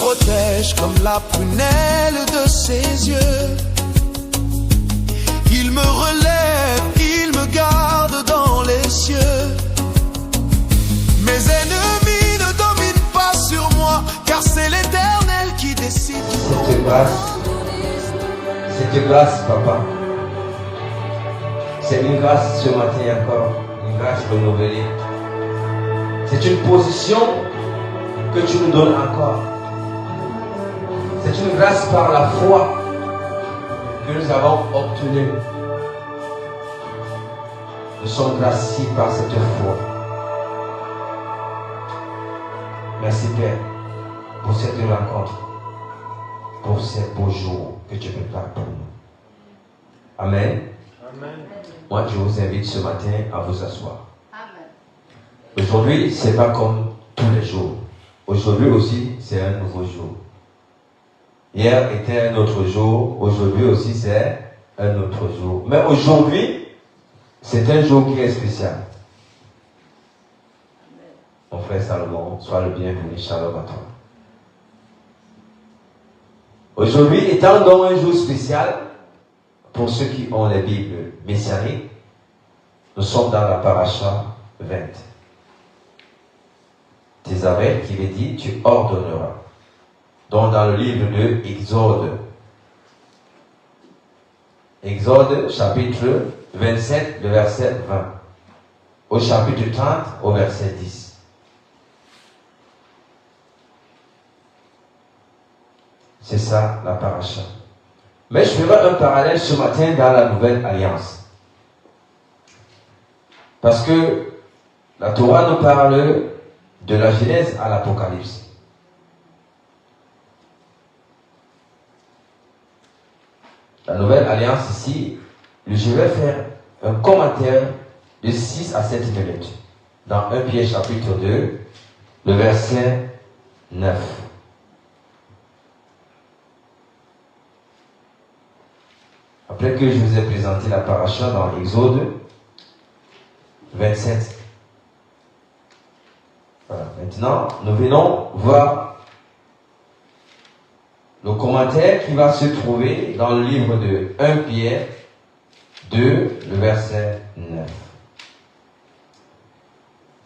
protège comme la prunelle de ses yeux. Il me relève, il me garde dans les cieux. Mes ennemis ne dominent pas sur moi, car c'est l'Éternel qui décide. Cette grâce, papa, c'est une grâce ce matin encore, une grâce renouvelée. C'est une position que tu nous donnes encore. C'est une grâce par la foi que nous avons obtenue. Nous sommes graciés par cette foi. Merci Père pour cette rencontre, pour ces beaux jours que tu prépares pour nous. Amen. Amen. Moi, je vous invite ce matin à vous asseoir. Amen. Aujourd'hui, ce n'est pas comme tous les jours. Aujourd'hui aussi, c'est un nouveau jour. Hier était un autre jour. Aujourd'hui aussi, c'est un autre jour. Mais aujourd'hui, c'est un jour qui est spécial. Mon frère Salomon, sois le bienvenu. Shalom à toi. Aujourd'hui, étant donc un jour spécial, pour ceux qui ont les Bibles messianiques, nous sommes dans la paracha 20. Tézabel qui veut dire tu ordonneras. Donc dans le livre de Exode chapitre 27, le verset 20. Au chapitre 30, au verset 10. C'est ça la paracha. Mais je ferai un parallèle ce matin dans la Nouvelle Alliance. Parce que la Torah nous parle de la Genèse à l'Apocalypse. La Nouvelle Alliance ici, je vais faire un commentaire de 6 à 7 minutes. Dans 1 Pierre chapitre 2, le verset 9. Après que je vous ai présenté la paracha dans Exode 27. Voilà. Maintenant, nous venons voir le commentaire qui va se trouver dans le livre de 1 Pierre 2, le verset 9.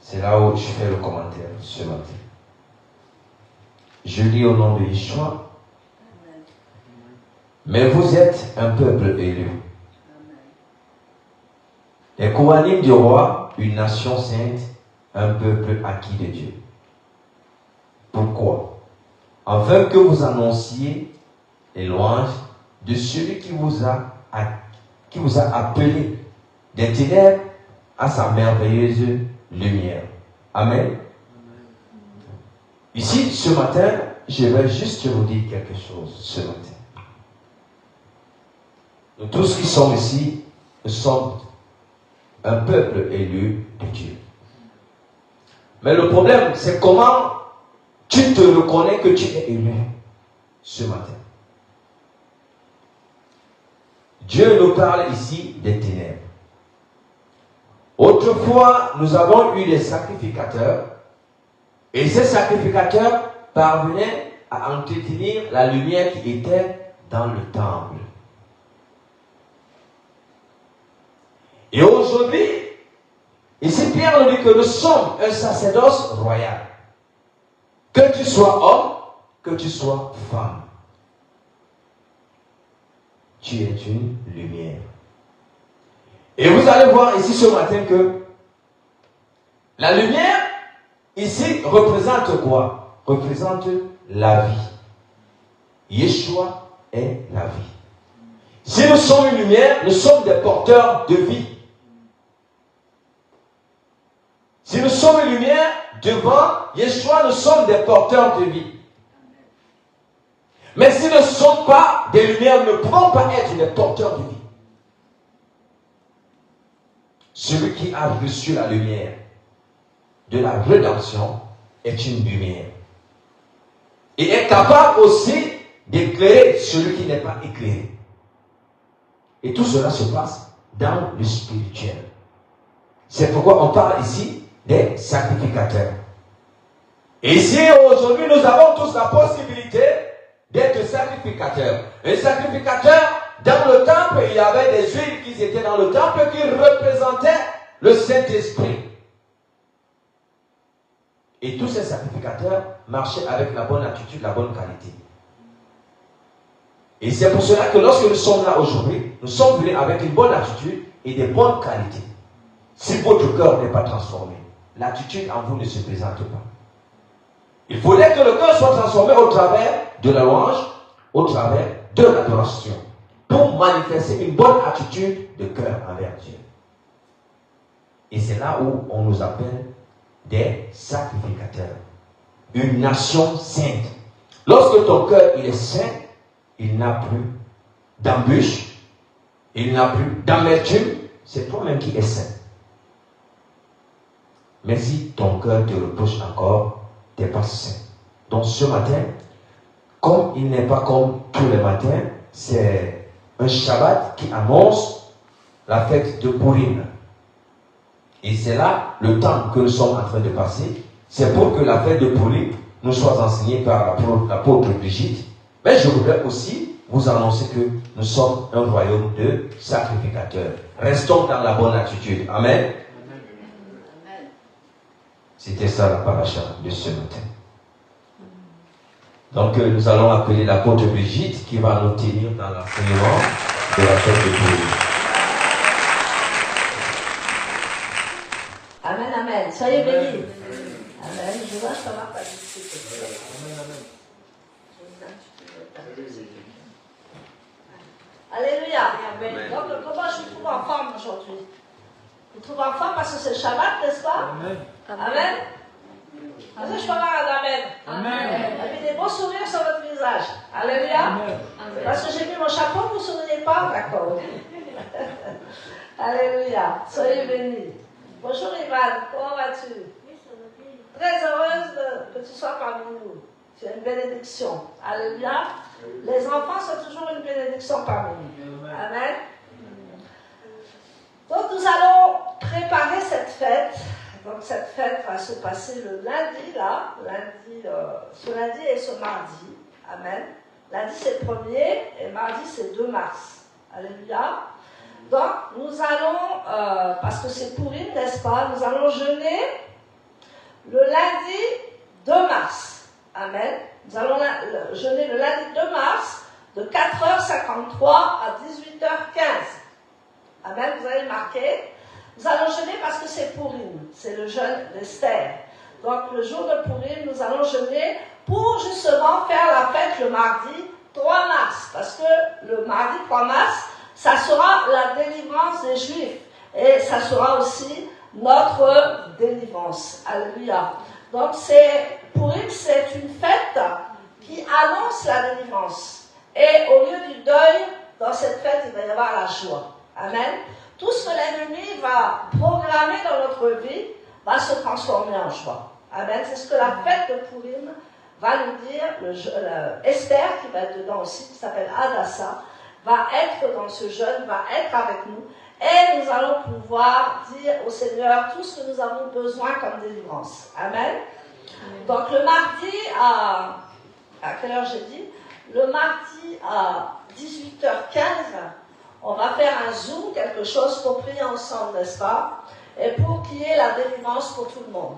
C'est là où je fais le commentaire ce matin. Je lis au nom de Yeshua. Mais vous êtes un peuple élu. Les Kohanim du roi, une nation sainte, un peuple acquis de Dieu. Pourquoi? Afin que vous annonciez les louanges de celui qui vous a appelé des ténèbres à sa merveilleuse lumière. Amen. Ici, ce matin, je vais juste vous dire quelque chose ce matin. Nous tous qui sommes ici, nous sommes un peuple élu de Dieu. Mais le problème, c'est comment tu te reconnais que tu es élu ce matin. Dieu nous parle ici des ténèbres. Autrefois, nous avons eu des sacrificateurs, et ces sacrificateurs parvenaient à entretenir la lumière qui était dans le temple. Et aujourd'hui, ici Pierre nous dit que nous sommes un sacerdoce royal. Que tu sois homme, que tu sois femme. Tu es une lumière. Et vous allez voir ici ce matin que la lumière, ici, représente quoi? Représente la vie. Yeshua est la vie. Si nous sommes une lumière, nous sommes des porteurs de vie. Si nous sommes une lumière, devant Yeshua, nous sommes des porteurs de vie. Mais si nous ne sommes pas des lumières, nous ne pouvons pas être des porteurs de vie. Celui qui a reçu la lumière de la rédemption est une lumière. Et est capable aussi d'éclairer celui qui n'est pas éclairé. Et tout cela se passe dans le spirituel. C'est pourquoi on parle ici des sacrificateurs. Et ici, aujourd'hui, nous avons tous la possibilité d'être sacrificateurs. Un sacrificateur, dans le temple, il y avait des huiles qui étaient dans le temple qui représentaient le Saint-Esprit. Et tous ces sacrificateurs marchaient avec la bonne attitude, la bonne qualité. Et c'est pour cela que lorsque nous sommes là aujourd'hui, nous sommes venus avec une bonne attitude et de bonnes qualités. Si votre cœur n'est pas transformé, l'attitude en vous ne se présente pas. Il faudrait que le cœur soit transformé au travers de la louange, au travers de l'adoration, pour manifester une bonne attitude de cœur envers Dieu. Et c'est là où on nous appelle des sacrificateurs. Une nation sainte. Lorsque ton cœur il est saint, il n'a plus d'embûches, il n'a plus d'amertume, c'est toi-même qui es saint. Mais si ton cœur te reproche encore, tu n'es pas saint. Donc ce matin, comme il n'est pas comme tous les matins, c'est un Shabbat qui annonce la fête de Purim. Et c'est là le temps que nous sommes en train de passer. C'est pour que la fête de Purim nous soit enseignée par l'apôtre Brigitte. Mais je voudrais aussi vous annoncer que nous sommes un royaume de sacrificateurs. Restons dans la bonne attitude. Amen. C'était ça la paracha de ce matin. Donc nous allons appeler l'apôtre Brigitte qui va nous tenir dans l'enseignement de la fête de Purim. Amen, amen. Soyez bénis. Amen. Je vois, ça va pas discuter. Alléluia. Amen. Donc, comment je vous trouve en forme aujourd'hui? Je vous trouve en forme parce que c'est le Shabbat, n'est-ce pas? Amen. Amen. Est-ce que je peux avoir un amen? Amen. Vous avez des beaux sourires sur votre visage. Alléluia. Amen. Parce que j'ai mis mon chapeau, vous ne vous souvenez pas? D'accord. Alléluia. Soyez bénis. Bonjour Ivan, comment vas-tu? Très heureuse que tu sois parmi nous. Tu es une bénédiction. Alléluia. Les enfants sont toujours une bénédiction parmi nous. Amen. Donc nous allons préparer cette fête. Donc cette fête va se passer le lundi, là. Ce lundi et ce mardi. Amen. Lundi c'est le 1er et mardi c'est 2 mars. Alléluia. Donc, nous allons, parce que c'est Purim, n'est-ce pas, nous allons jeûner le lundi 2 mars. Amen. Nous allons jeûner le lundi 2 mars de 4h53 à 18h15. Amen, vous avez marqué. Nous allons jeûner parce que c'est Purim, c'est le jeûne d'Esther. Donc, le jour de Purim, nous allons jeûner pour justement faire la fête le mardi 3 mars. Parce que le mardi 3 mars, ça sera la délivrance des Juifs. Et ça sera aussi notre délivrance. Alléluia. Donc, Purim, c'est une fête qui annonce la délivrance. Et au lieu du deuil, dans cette fête, il va y avoir la joie. Amen. Tout ce que l'ennemi va programmer dans notre vie va se transformer en joie. Amen. C'est ce que la fête de Purim va nous dire. Esther, qui va être dedans aussi, qui s'appelle Hadassah, va être dans ce jeûne, va être avec nous, et nous allons pouvoir dire au Seigneur tout ce que nous avons besoin comme délivrance. Amen. Donc le mardi à quelle heure j'ai dit? Le mardi à 18h15, on va faire un Zoom, quelque chose pour prier ensemble, n'est-ce pas? Et pour qu'il y ait la délivrance pour tout le monde.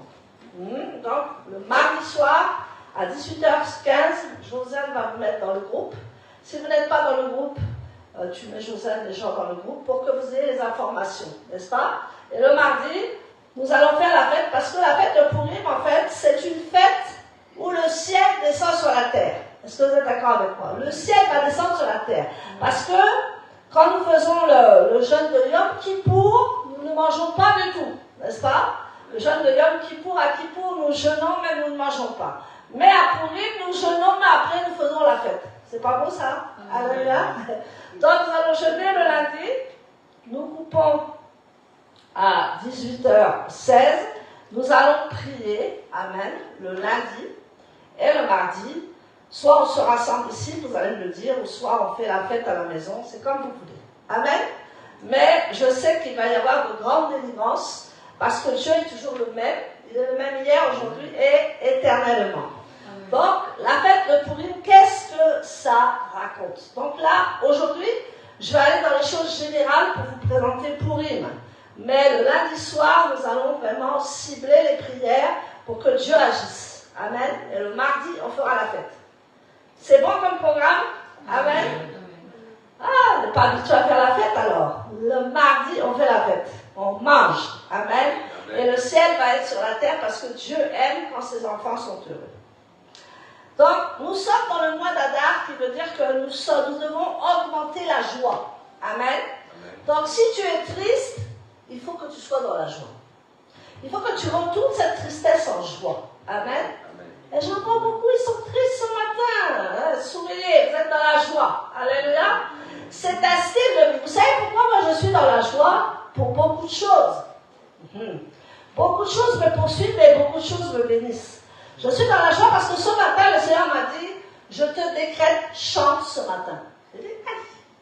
Donc le mardi soir, à 18h15, Josiane va vous mettre dans le groupe. Si vous n'êtes pas dans le groupe, tu mets Josiane, les gens dans le groupe pour que vous ayez les informations, n'est-ce pas? Et le mardi, nous allons faire la fête parce que la fête de Purim, en fait, c'est une fête où le ciel descend sur la terre. Est-ce que vous êtes d'accord avec moi? Le ciel va descendre sur la terre. Parce que quand nous faisons le jeûne de Yom Kippour, nous ne mangeons pas du tout, n'est-ce pas? Le jeûne de Yom Kippour, à Kippour, nous jeûnons, mais nous ne mangeons pas. Mais à Purim, nous jeûnons, mais après, nous faisons la fête. C'est pas beau ça? Alléluia. Donc, nous allons jeûner le lundi. Nous coupons à 18h16. Nous allons prier, amen, le lundi et le mardi. Soit on se rassemble ici, vous allez me le dire, ou soit on fait la fête à la maison. C'est comme vous voulez. Amen. Mais je sais qu'il va y avoir de grandes délivrances parce que Dieu est toujours le même. Il est le même hier, aujourd'hui et éternellement. Donc, la fête de Pourim, qu'est-ce que ça raconte? Donc là, aujourd'hui, je vais aller dans les choses générales pour vous présenter Pourim. Mais le lundi soir, nous allons vraiment cibler les prières pour que Dieu agisse. Amen. Et le mardi, on fera la fête. C'est bon comme programme? Amen. Ah, on n'est pas habitué à faire la fête alors. Le mardi, on fait la fête. On mange. Amen. Et le ciel va être sur la terre parce que Dieu aime quand ses enfants sont heureux. Donc, nous sommes dans le mois d'Adar, qui veut dire que nous devons augmenter la joie. Amen. Donc, si tu es triste, il faut que tu sois dans la joie. Il faut que tu retournes cette tristesse en joie. Amen. Et j'entends beaucoup, ils sont tristes ce matin. Souriez, vous êtes dans la joie. Alléluia. C'est un style de vie. Vous savez pourquoi moi je suis dans la joie? Pour beaucoup de choses. Beaucoup de choses me poursuivent et beaucoup de choses me bénissent. Je suis dans la joie parce que ce matin, le Seigneur m'a dit, je te décrète, chante ce matin. J'ai dit,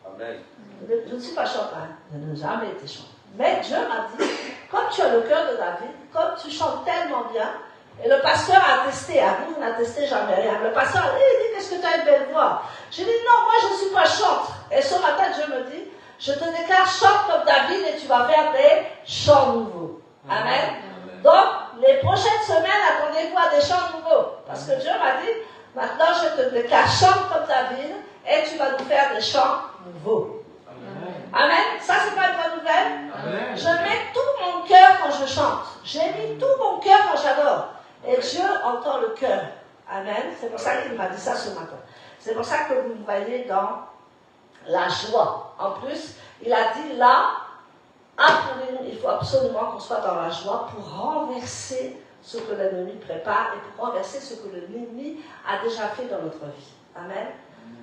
amen. Je ne suis pas chanteur, je n'ai jamais été chanteur. Mais Dieu m'a dit, comme tu as le cœur de David, comme tu chantes tellement bien, et le pasteur a attesté, à vous n'attestez jamais rien. Le pasteur a dit, qu'est-ce que tu as une belle voix? J'ai dit, non, moi je ne suis pas chanteur. Et ce matin, Dieu me dit, je te déclare, chante comme David et tu vas faire des chants nouveaux. Amen. Donc, les prochaines semaines, attendez-vous à des chants nouveaux. Parce que Dieu m'a dit, maintenant je te déclare, chante comme David et tu vas nous faire des chants nouveaux. Amen. Ça, c'est pas une bonne nouvelle? Amen. Je mets tout mon cœur quand je chante. J'ai mis tout mon cœur quand j'adore. Et Dieu entend le cœur. Amen. C'est pour ça qu'il m'a dit ça ce matin. C'est pour ça que vous me voyez dans la joie. En plus, il a dit là, à Pourim, il faut absolument qu'on soit dans la joie pour renverser ce que l'ennemi prépare et pour renverser ce que l'ennemi a déjà fait dans notre vie. Amen.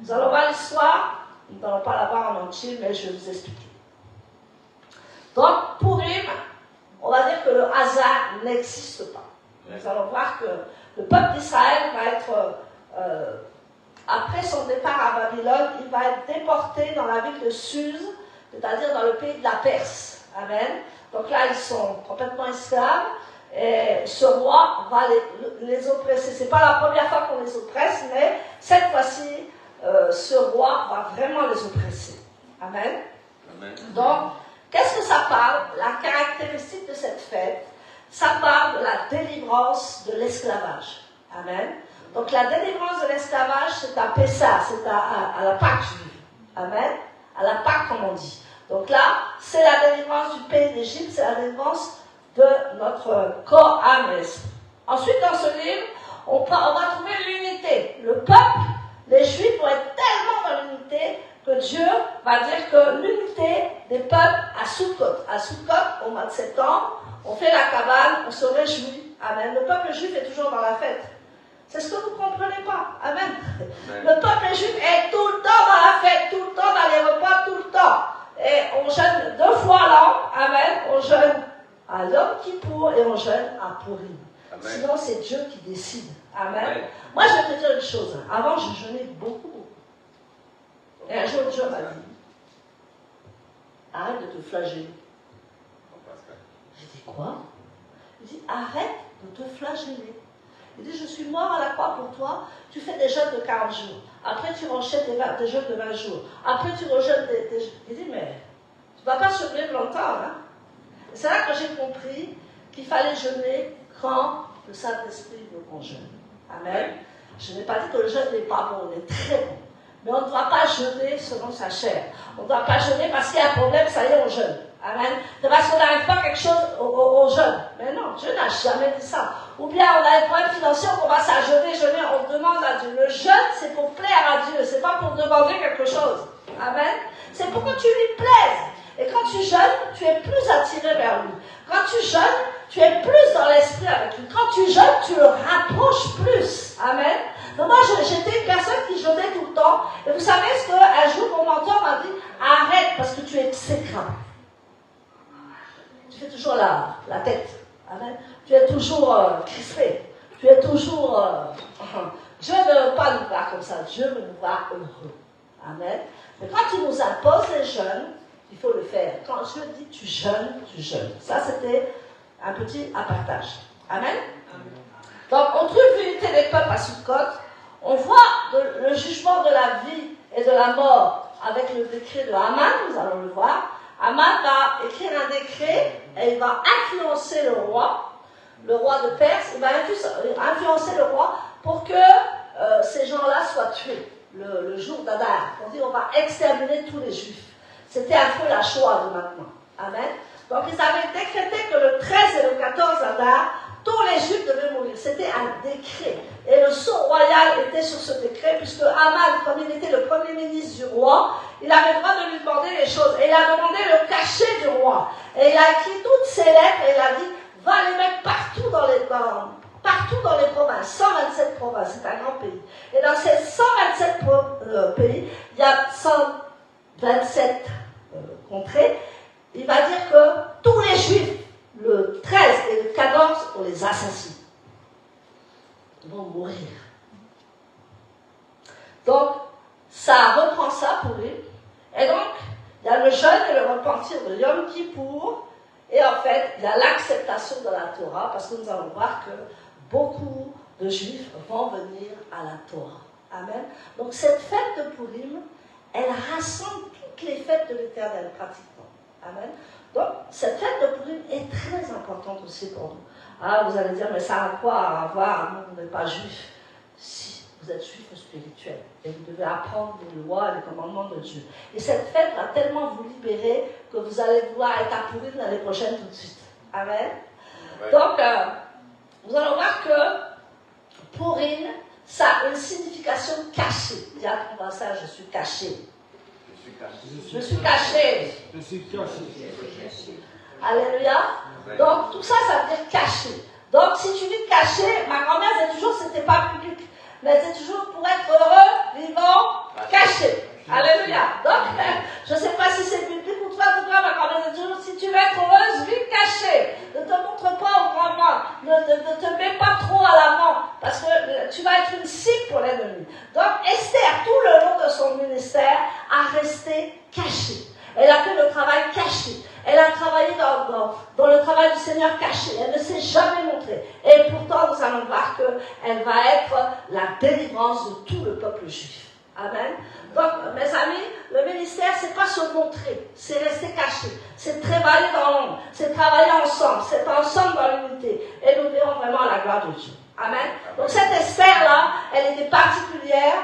Nous allons voir l'histoire. Nous n'allons pas la voir en entier, mais je vais vous expliquer. Donc, Pourim, on va dire que le hasard n'existe pas. Nous allons voir que le peuple d'Israël va être, après son départ à Babylone, il va être déporté dans la ville de Suse, c'est-à-dire dans le pays de la Perse. Amen. Donc là, ils sont complètement esclaves, et ce roi va les oppresser. Ce n'est pas la première fois qu'on les oppresse, mais cette fois-ci, ce roi va vraiment les oppresser. Amen. Amen. Donc, qu'est-ce que ça parle? La caractéristique de cette fête, ça parle de la délivrance de l'esclavage. Amen. Donc, la délivrance de l'esclavage, c'est à Pessah, c'est à la Pâque juive. Amen. À la Pâque, comme on dit. Donc là, c'est la délivrance du pays d'Égypte, c'est la délivrance de notre corps, âme et esprit. Ensuite, dans ce livre, on va trouver l'unité. Le peuple, les Juifs vont être tellement dans l'unité que Dieu va dire que l'unité des peuples à Sukkot. À Sukkot, au mois de septembre, on fait la cabane, on se réjouit. Amen. Le peuple juif est toujours dans la fête. C'est ce que vous ne comprenez pas. Amen. Le peuple juif est tout le temps dans la fête, tout le temps dans les repas, tout le temps. Et on jeûne 2 fois l'an. Amen. On jeûne à Yom Kippour et on jeûne à Pourim. Sinon, c'est Dieu qui décide. Amen. Moi, je vais te dire une chose. Avant, je jeûnais beaucoup. Et un jour, Dieu m'a dit, arrête de te flageller. J'ai dit, quoi? Il dit, arrête de te flageller. Il dit, je suis mort à la croix pour toi, tu fais des jeûnes de 40 jours. Après, tu enchaînes des jeûnes de 20 jours. Après, tu rejeûnes des jeûnes. Il dit, mais tu ne vas pas survivre longtemps. Hein? C'est là que j'ai compris qu'il fallait jeûner quand le Saint-Esprit veut qu'on jeûne. Amen. Je n'ai pas dit que le jeûne n'est pas bon, il est très bon. Mais on ne doit pas jeûner selon sa chair. On ne doit pas jeûner parce qu'il y a un problème, ça y est, on jeûne. Amen. C'est parce qu'on n'arrive pas à quelque chose, on jeûne. Mais non, Dieu n'a jamais dit ça. Ou bien on a un problème financier, on commence à jeûner, on demande à Dieu. Le jeûne, c'est pour plaire à Dieu, c'est pas pour demander quelque chose. Amen. C'est pour que tu lui plaises. Et quand tu jeûnes, tu es plus attiré vers lui. Quand tu jeûnes, tu es plus dans l'esprit avec lui. Quand tu jeûnes, tu le rapproches plus. Amen. Donc moi, j'étais une personne qui jeûnait tout le temps. Et vous savez ce qu'un jour, mon mentor m'a dit, arrête parce que tu es exécrable. Tu fais toujours la tête. Amen. Tu es toujours crispé. Tu es toujours... Dieu ne veut pas nous voir comme ça. Dieu veut nous voir heureux. Amen. Mais quand il nous impose les jeûnes, il faut le faire. Quand Dieu dit tu jeûnes, tu jeûnes. Ça, c'était un petit apartage. Amen. Donc, on trouve l'unité des peuples à Sukkot. On voit le jugement de la vie et de la mort avec le décret de Haman, nous allons le voir. Haman va écrire un décret et il va influencer le roi de Perse, il va influencer le roi pour que ces gens-là soient tués le jour d'Adar. On dit on va exterminer tous les juifs. C'était un peu la Shoah de maintenant. Amen. Donc ils avaient décrété que le 13 et le 14 Adar, tous les juifs devaient mourir. C'était un décret. Et le sceau royal était sur ce décret, puisque Haman, comme il était le premier ministre du roi, il avait le droit de lui demander les choses. Et il a demandé le cachet du roi. Et il a écrit toutes ces lettres et il a dit, va les mettre partout dans les provinces, 127 provinces, c'est un grand pays. Et dans ces 127 pays, il y a 127 contrées. Il va dire que tous les juifs, le 13 et le 14, on les assassine. Ils vont mourir. Donc, ça reprend ça pour lui. Et donc, il y a le jeûne et le repentir de Yom Kippour. Et en fait, il y a l'acceptation de la Torah, parce que nous allons voir que beaucoup de Juifs vont venir à la Torah. Amen. Donc cette fête de Purim, elle rassemble toutes les fêtes de l'Éternel, pratiquement. Amen. Donc cette fête de Purim est très importante aussi pour nous. Ah, vous allez dire, mais ça a quoi à voir? Nous, on n'est pas juifs. Si, vous êtes juifs spirituels. Et vous devez apprendre les lois et les commandements de Dieu. Et cette fête va tellement vous libérer que vous allez vouloir être à Purim l'année prochaine tout de suite. Amen. Ouais. Donc, nous allons voir que Purim, ça a une signification cachée. Dis à ton voisin, je suis caché. Je suis caché. Je suis caché. Alléluia. Donc, tout ça, ça veut dire caché. Donc, si tu dis caché, ma grand-mère disait toujours que ce n'était pas public. Mais c'est toujours pour être heureux, vivant, caché. Alléluia. Donc, je ne sais pas si c'est biblique ou toi, ma grand-mère dit toujours, si tu veux être heureuse, vis caché. Ne te montre pas au grand monde. Ne te mets pas trop à l'avant, parce que tu vas être une cible pour l'ennemi. Donc, Esther, tout le long de son ministère, a resté cachée. Elle a fait le travail caché. Elle a travaillé dans le travail du Seigneur caché. Elle ne s'est jamais montrée. Et pourtant, nous allons voir qu'elle va être la délivrance de tout le peuple juif. Amen. Donc, mes amis, le ministère, c'est pas se montrer, c'est rester caché, c'est travailler dans l'ombre, c'est travailler ensemble, c'est ensemble dans l'unité. Et nous verrons vraiment la gloire de Dieu. Amen. Donc, cette Esther-là, elle était particulière.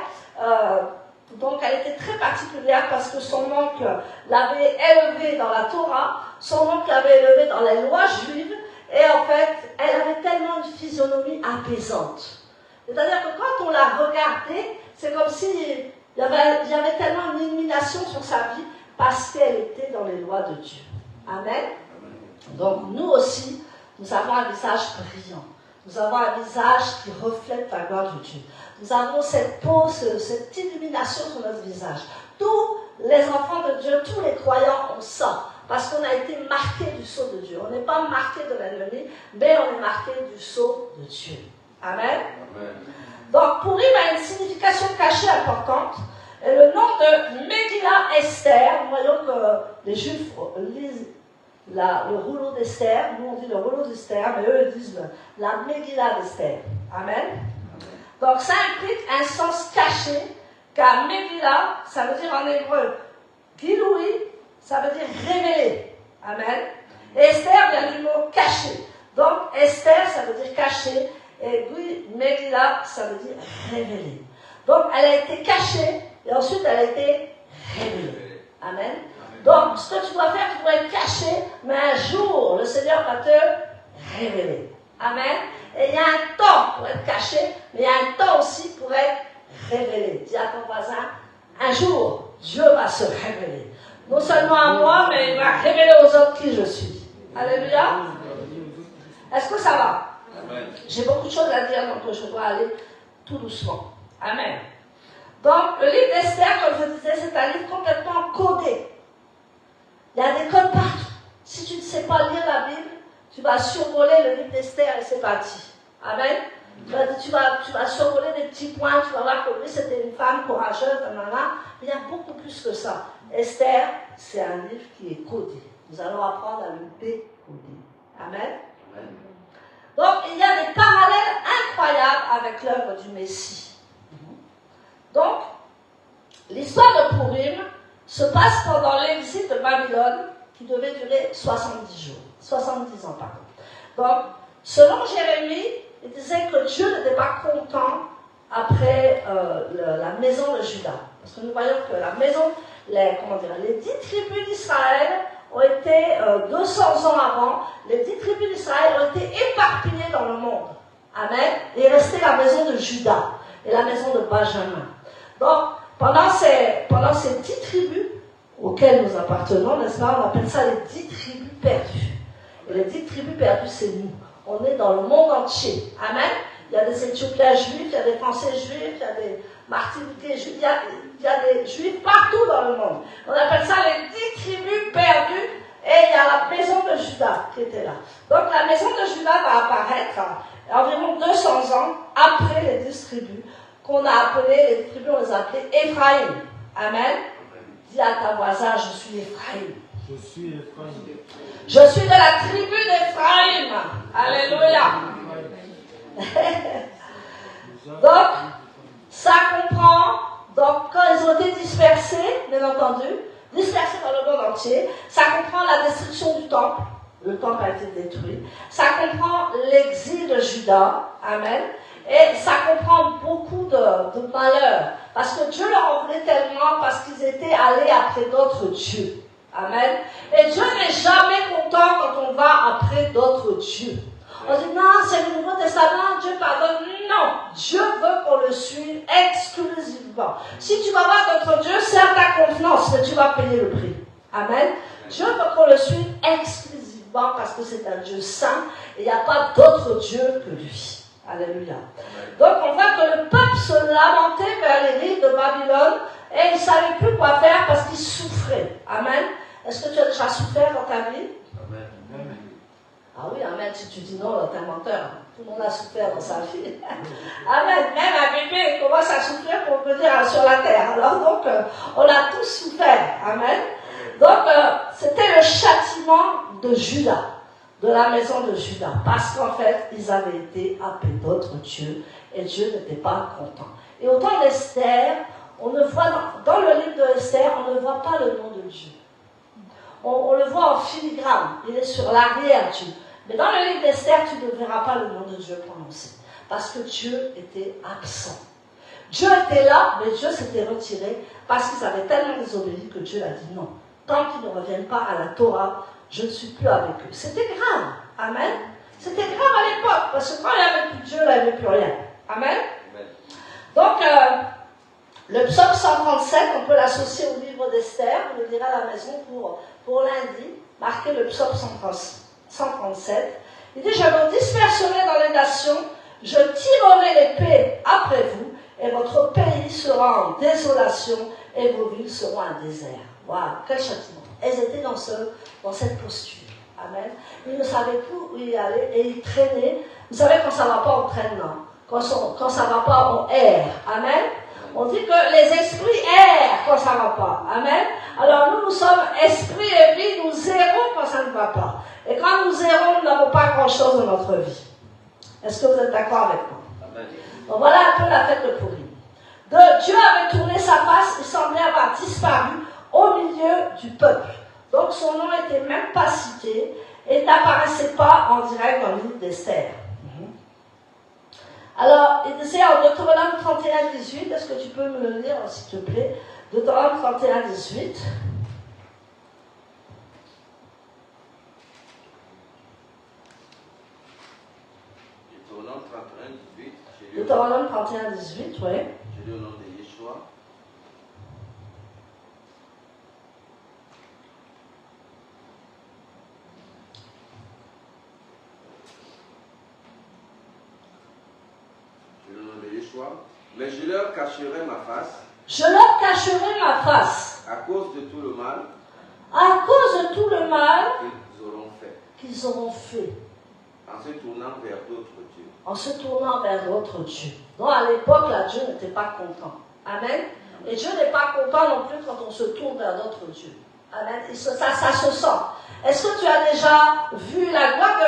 Donc, elle était très particulière parce que son oncle l'avait élevée dans la Torah, son oncle l'avait élevée dans les lois juives, et en fait, elle avait tellement une physionomie apaisante. C'est-à-dire que quand on la regardait, c'est comme s'il y avait tellement une illumination sur sa vie parce qu'elle était dans les lois de Dieu. Amen. Donc, nous aussi, nous avons un visage brillant. Nous avons un visage qui reflète la gloire de Dieu. Nous avons cette peau, cette illumination sur notre visage. Tous les enfants de Dieu, tous les croyants ont ça. Parce qu'on a été marqués du sceau de Dieu. On n'est pas marqué de l'ennemi, mais on est marqué du sceau de Dieu. Amen. Amen. Donc, Purim a une signification cachée importante. Et le nom de Megillah Esther, nous voyons que les Juifs lisent le rouleau d'Esther. Nous, on dit le rouleau d'Esther, mais eux, ils disent la Megillah d'Esther. Amen. Donc, ça implique un sens caché, car Megillah, ça veut dire en hébreu, Giloui, ça veut dire révélé. Amen. Et Esther vient du mot caché. Donc, Esther, ça veut dire caché, et Megillah, ça veut dire révélé. Donc, elle a été cachée, et ensuite, elle a été révélée. Amen. Donc, ce que tu dois faire, tu dois être caché, mais un jour, le Seigneur va te révéler. Amen. Et il y a un temps pour être caché, mais il y a un temps aussi pour être révélé. Dis à ton voisin, un jour, Dieu va se révéler. Non seulement à moi, mais il va révéler aux autres qui je suis. Alléluia. Est-ce que ça va? Amen. J'ai beaucoup de choses à dire, donc je dois aller tout doucement. Amen. Donc, le livre d'Esther, comme je disais, c'est un livre complètement codé. Il y a des codes partout. Si tu ne sais pas lire la Bible, tu vas survoler le livre d'Esther et c'est parti. Amen. Tu vas survoler des petits points, tu vas voir que oui, c'était une femme courageuse, il y a beaucoup plus que ça. Esther, c'est un livre qui est codé. Nous allons apprendre à le décoder. Amen. incroyable avec l'œuvre du Messie. Donc, l'histoire de Pourim se passe pendant l'exil de Babylone qui devait durer 70 jours, 70 ans pardon. Donc, selon Jérémie, il disait que Dieu n'était pas content après la maison de Juda. Parce que nous voyons que la maison, les 10 tribus d'Israël ont été, 200 ans avant, les 10 tribus d'Israël ont été éparpillées dans le monde. Amen. Et il restait la maison de Juda et la maison de Benjamin. Donc, pendant ces 10 tribus auxquelles nous appartenons, n'est-ce pas, on appelle ça les 10 tribus perdues. Et les 10 tribus perdues, c'est nous. On est dans le monde entier. Amen. Il y a des Éthiopiens juifs, il y a des Français juifs, il y a des Martiniquais juifs, il y a des juifs partout dans le monde. On appelle ça les 10 tribus perdues. Et il y a la maison de Juda qui était là. Donc la maison de Juda va apparaître environ 200 ans après les 10 tribus, qu'on a appelées, les tribus, on les a appelées Éphraïm. Amen. Dis à ta voisin, je suis Éphraïm. Je suis Éphraïm. Je suis de la tribu d'Éphraïm. Alléluia. Donc, ça comprend, donc quand ils ont été dispersés, bien entendu, dispersés dans le monde entier, ça comprend la destruction du temple. Le temple a été détruit. Ça comprend l'exil de Juda. Amen. Et ça comprend beaucoup de malheurs. Parce que Dieu leur en voulait tellement parce qu'ils étaient allés après d'autres dieux. Amen. Et Dieu n'est jamais content quand on va après d'autres dieux. On dit non, c'est le Nouveau Testament, Dieu pardonne. Non, Dieu veut qu'on le suive exclusivement. Si tu vas voir d'autres dieux, serre ta confiance, mais tu vas payer le prix. Amen. Dieu veut qu'on le suive exclusivement parce que c'est un Dieu saint et il n'y a pas d'autre Dieu que lui. Alléluia. Donc on voit que le peuple se lamentait vers les rives de Babylone et il ne savait plus quoi faire parce qu'il souffrait. Amen. Est-ce que tu as déjà souffert dans ta vie? Amen. Ah oui, amen, si tu dis non, t'es un menteur. Tout le monde a souffert dans sa vie. Amen. Même un bébé commence à souffrir pour venir sur la terre. Alors donc, on a tous souffert. Amen. Donc, c'était le châtiment de Juda, de la maison de Juda. Parce qu'en fait, ils avaient été appelés d'autres dieux et Dieu n'était pas content. Et au temps d'Esther, on ne voit dans le livre de Esther, on ne voit pas le nom de Dieu. On le voit en filigrane, il est sur l'arrière-Dieu. Mais dans le livre d'Esther, tu ne verras pas le nom de Dieu prononcé. Parce que Dieu était absent. Dieu était là, mais Dieu s'était retiré parce qu'ils avaient tellement désobéi que Dieu a dit non. Tant qu'ils ne reviennent pas à la Torah, je ne suis plus avec eux. C'était grave. Amen. C'était grave à l'époque, parce que quand il n'y avait plus de Dieu, il n'y avait plus rien. Amen. Donc, le psaume 137, on peut l'associer au livre d'Esther, on le dira à la maison pour lundi, marquer le psaume 137. Il dit, je vous disperserai dans les nations, je tirerai l'épée après vous, et votre pays sera en désolation, et vos villes seront un désert. Waouh, quel châtiment. Elles étaient dans cette posture. Amen. Ils ne savaient plus où y aller, et ils traînaient. Vous savez, quand ça ne va pas, on traîne, non? Quand ça ne va pas, on erre. Amen. On dit que les esprits errent quand ça ne va pas. Amen. Alors nous sommes esprit et vie, nous errons quand ça ne va pas. Et quand nous errons, nous n'avons pas grand-chose dans notre vie. Est-ce que vous êtes d'accord avec moi? Amen. Donc voilà un peu la fête de Pourim. Dieu avait tourné sa face, il semblait avoir disparu au milieu du peuple. Donc son nom n'était même pas cité et n'apparaissait pas en direct dans le livre d'Esther. Alors, il disait en Deutéronome 31-18, est-ce que tu peux me le lire, s'il te plaît? Deutéronome 31-18. Deutéronome 31-18, oui. Je lis au nom de Yeshua. Mais je leur cacherai ma face. Je leur cacherai ma face. À cause de tout le mal. À cause de tout le mal qu'ils auront fait. En se tournant vers d'autres dieux. En se tournant vers d'autres dieux. Donc à l'époque, là, Dieu n'était pas content. Amen. Et Dieu n'est pas content non plus quand on se tourne vers d'autres dieux. Amen. Et ça se sent. Est-ce que tu as déjà vu la gloire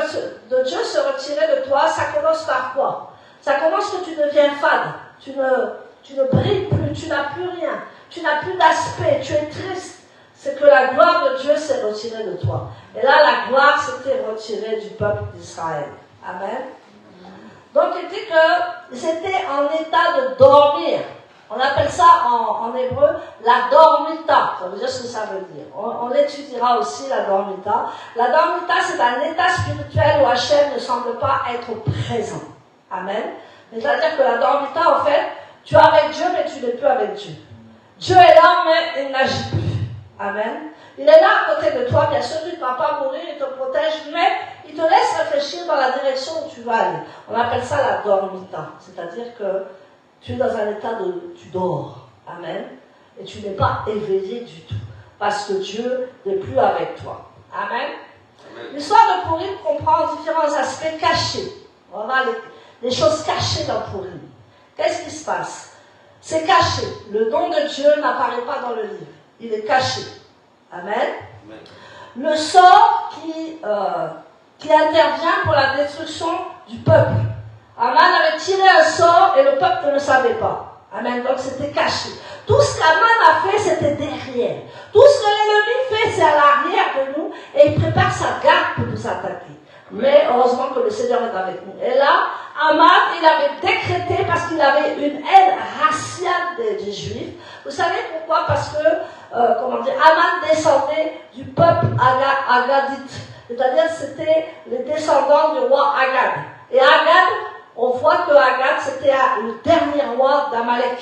de Dieu se retirer de toi? Ça commence par quoi? Ça commence que tu deviens fade. Tu ne brilles plus, tu n'as plus rien. Tu n'as plus d'aspect, tu es triste. C'est que la gloire de Dieu s'est retirée de toi. Et là, la gloire s'était retirée du peuple d'Israël. Amen. Donc, il dit qu'ils étaient en état de dormir. On appelle ça en hébreu la dormita. Ça veut dire ce que ça veut dire. On étudiera aussi la dormita. La dormita, c'est un état spirituel où Hachem ne semble pas être présent. Amen. C'est-à-dire que la dormita, en fait, tu es avec Dieu, mais tu n'es plus avec Dieu. Dieu est là, mais il n'agit plus. Amen. Il est là à côté de toi, bien sûr, il ne va pas mourir, il te protège, mais il te laisse réfléchir dans la direction où tu vas aller. On appelle ça la dormita. C'est-à-dire que tu es dans un état de... tu dors. Amen. Et tu n'es pas éveillé du tout. Parce que Dieu n'est plus avec toi. Amen. L'histoire de Pourim comprend différents aspects cachés. On va voir les choses cachées dans Pourim. Qu'est-ce qui se passe? C'est caché. Le don de Dieu n'apparaît pas dans le livre. Il est caché. Amen. Le sort qui intervient pour la destruction du peuple. Aman avait tiré un sort et le peuple ne le savait pas. Amen. Donc c'était caché. Tout ce qu'Aman a fait, c'était derrière. Tout ce que l'ennemi fait, c'est à l'arrière de nous et il prépare sa garde pour nous attaquer. Mais heureusement que le Seigneur est avec nous. Et là, Aman, il avait décrété, parce qu'il avait une haine raciale des Juifs. Vous savez pourquoi? Parce que, Aman descendait du peuple agadite. C'est-à-dire, c'était les descendants du roi Agad. Et Agad, on voit que Agad, c'était le dernier roi d'Amalek.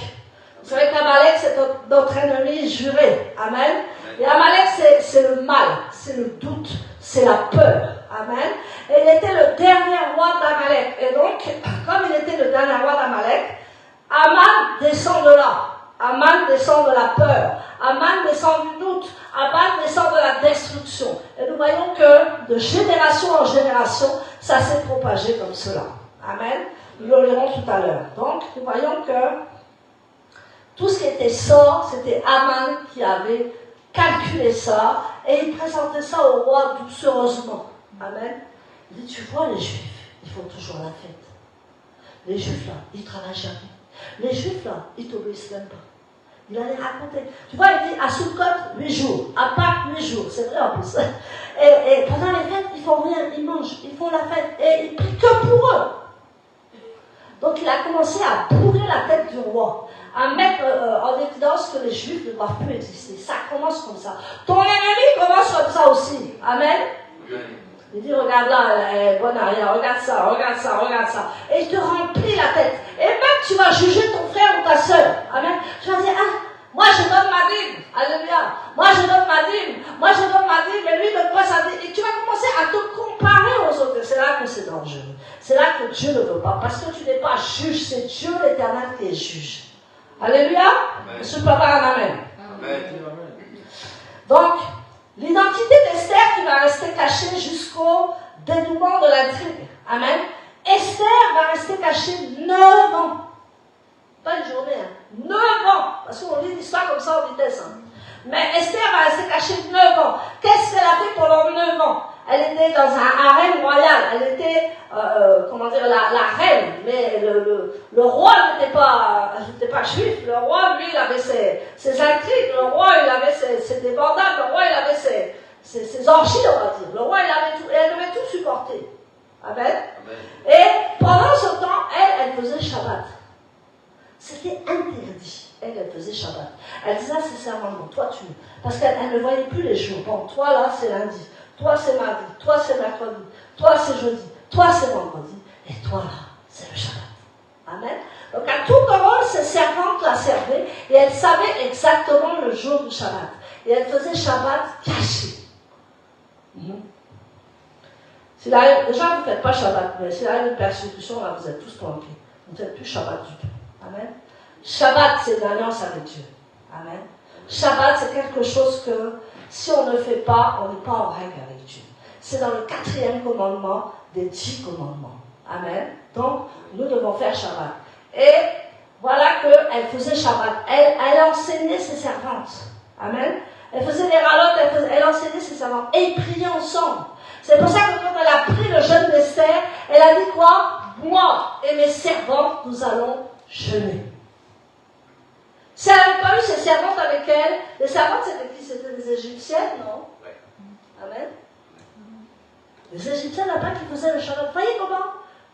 Vous savez qu'Amalek, c'est notre ennemi juré. Amen. Et Amalek, c'est le mal, c'est le doute, c'est la peur. Amen. Et il était le dernier roi d'Amalek. Et donc, comme il était le dernier roi d'Amalek, Aman descend de là. Aman descend de la peur. Aman descend du doute. Aman descend de la destruction. Et nous voyons que de génération en génération, ça s'est propagé comme cela. Amen. Nous le lirons tout à l'heure. Donc, nous voyons que tout ce qui était sort, c'était Aman qui avait calculé ça et il présentait ça au roi doucereusement. Amen. Il dit, tu vois les Juifs, ils font toujours la fête. Les Juifs là, ils ne travaillent jamais. Les Juifs là, ils ne t'obéissent même pas. Il allait raconter. Tu vois, il dit, à Sukkot, 8 jours. À Pâques, 8 jours. C'est vrai en plus. Et pendant les fêtes, ils font rien. Ils mangent, ils font la fête. Et ils prient que pour eux. Donc il a commencé à bourrer la tête du roi. À mettre en évidence que les Juifs ne doivent plus exister. Ça commence comme ça. Ton ennemi commence comme ça aussi. Amen. Il dit, regarde là, elle est bonne à rien, regarde ça, regarde ça, regarde ça. Et il te remplit la tête. Et même tu vas juger ton frère ou ta soeur. Amen. Tu vas dire, ah, moi je donne ma dîme. Alléluia. Moi je donne ma dîme. Moi je donne ma dîme. Et lui donne pas sa dîme. Et tu vas commencer à te comparer aux autres. C'est là que c'est dangereux. C'est là que Dieu ne veut pas. Parce que tu n'es pas juge. C'est Dieu l'Éternel qui est juge. Alléluia. Monsieur le papa, amen. Amen. Donc, l'identité d'Esther qui va rester cachée jusqu'au dénouement de l'intrigue. Amen. Esther va rester cachée 9 ans. Pas une journée, 9 ans. Parce qu'on lit l'histoire comme ça en vitesse. Mais Esther va rester cachée 9 ans. Qu'est-ce qu'elle a fait pendant 9 ans? Elle était dans un harem royal. Elle était, la reine. Mais le roi n'était pas juif. Le roi, lui, il avait ses intrigues. Le roi, il avait ses débandades. Le roi, il avait ses orgies, on va dire. Le roi, il avait tout. Et elle devait tout supporter. Amen. Et pendant ce temps, elle faisait Shabbat. C'était interdit. Elle faisait Shabbat. Elle disait à ses servantes, toi tu... Parce qu'elle ne voyait plus les jours. Bon, toi là, c'est lundi. Toi, c'est mardi. Toi, c'est mercredi. Toi, c'est jeudi. Toi, c'est vendredi. Et toi là, c'est le Shabbat. Amen. Donc à tout moment, ses servantes la servaient et elle savait exactement le jour du Shabbat. Et elle faisait Shabbat caché. S'il arrive, déjà, vous ne faites pas Shabbat, mais s'il arrive une persécution, là, vous êtes tous planqués. Vous ne faites plus Shabbat du tout. Amen. Shabbat, c'est une alliance avec Dieu. Amen. Shabbat, c'est quelque chose que, si on ne fait pas, on n'est pas en règle avec Dieu. C'est dans le 4e commandement des 10 commandements. Amen. Donc, nous devons faire Shabbat. Et voilà qu'elle faisait Shabbat. Elle enseignait ses servantes. Amen. Elle faisait des ralotes, elle enseignait ses servantes. Et ils priaient ensemble. C'est pour ça que quand elle a pris le jeûne d'Esther, elle a dit quoi? roi, moi et mes servantes, nous allons jeûner. Si elle n'avait pas eu ses servantes avec elle, les servantes c'était qui? C'était des Égyptiennes, non? Amen. Les Égyptiens là-bas qui faisaient le Shabbat. Voyez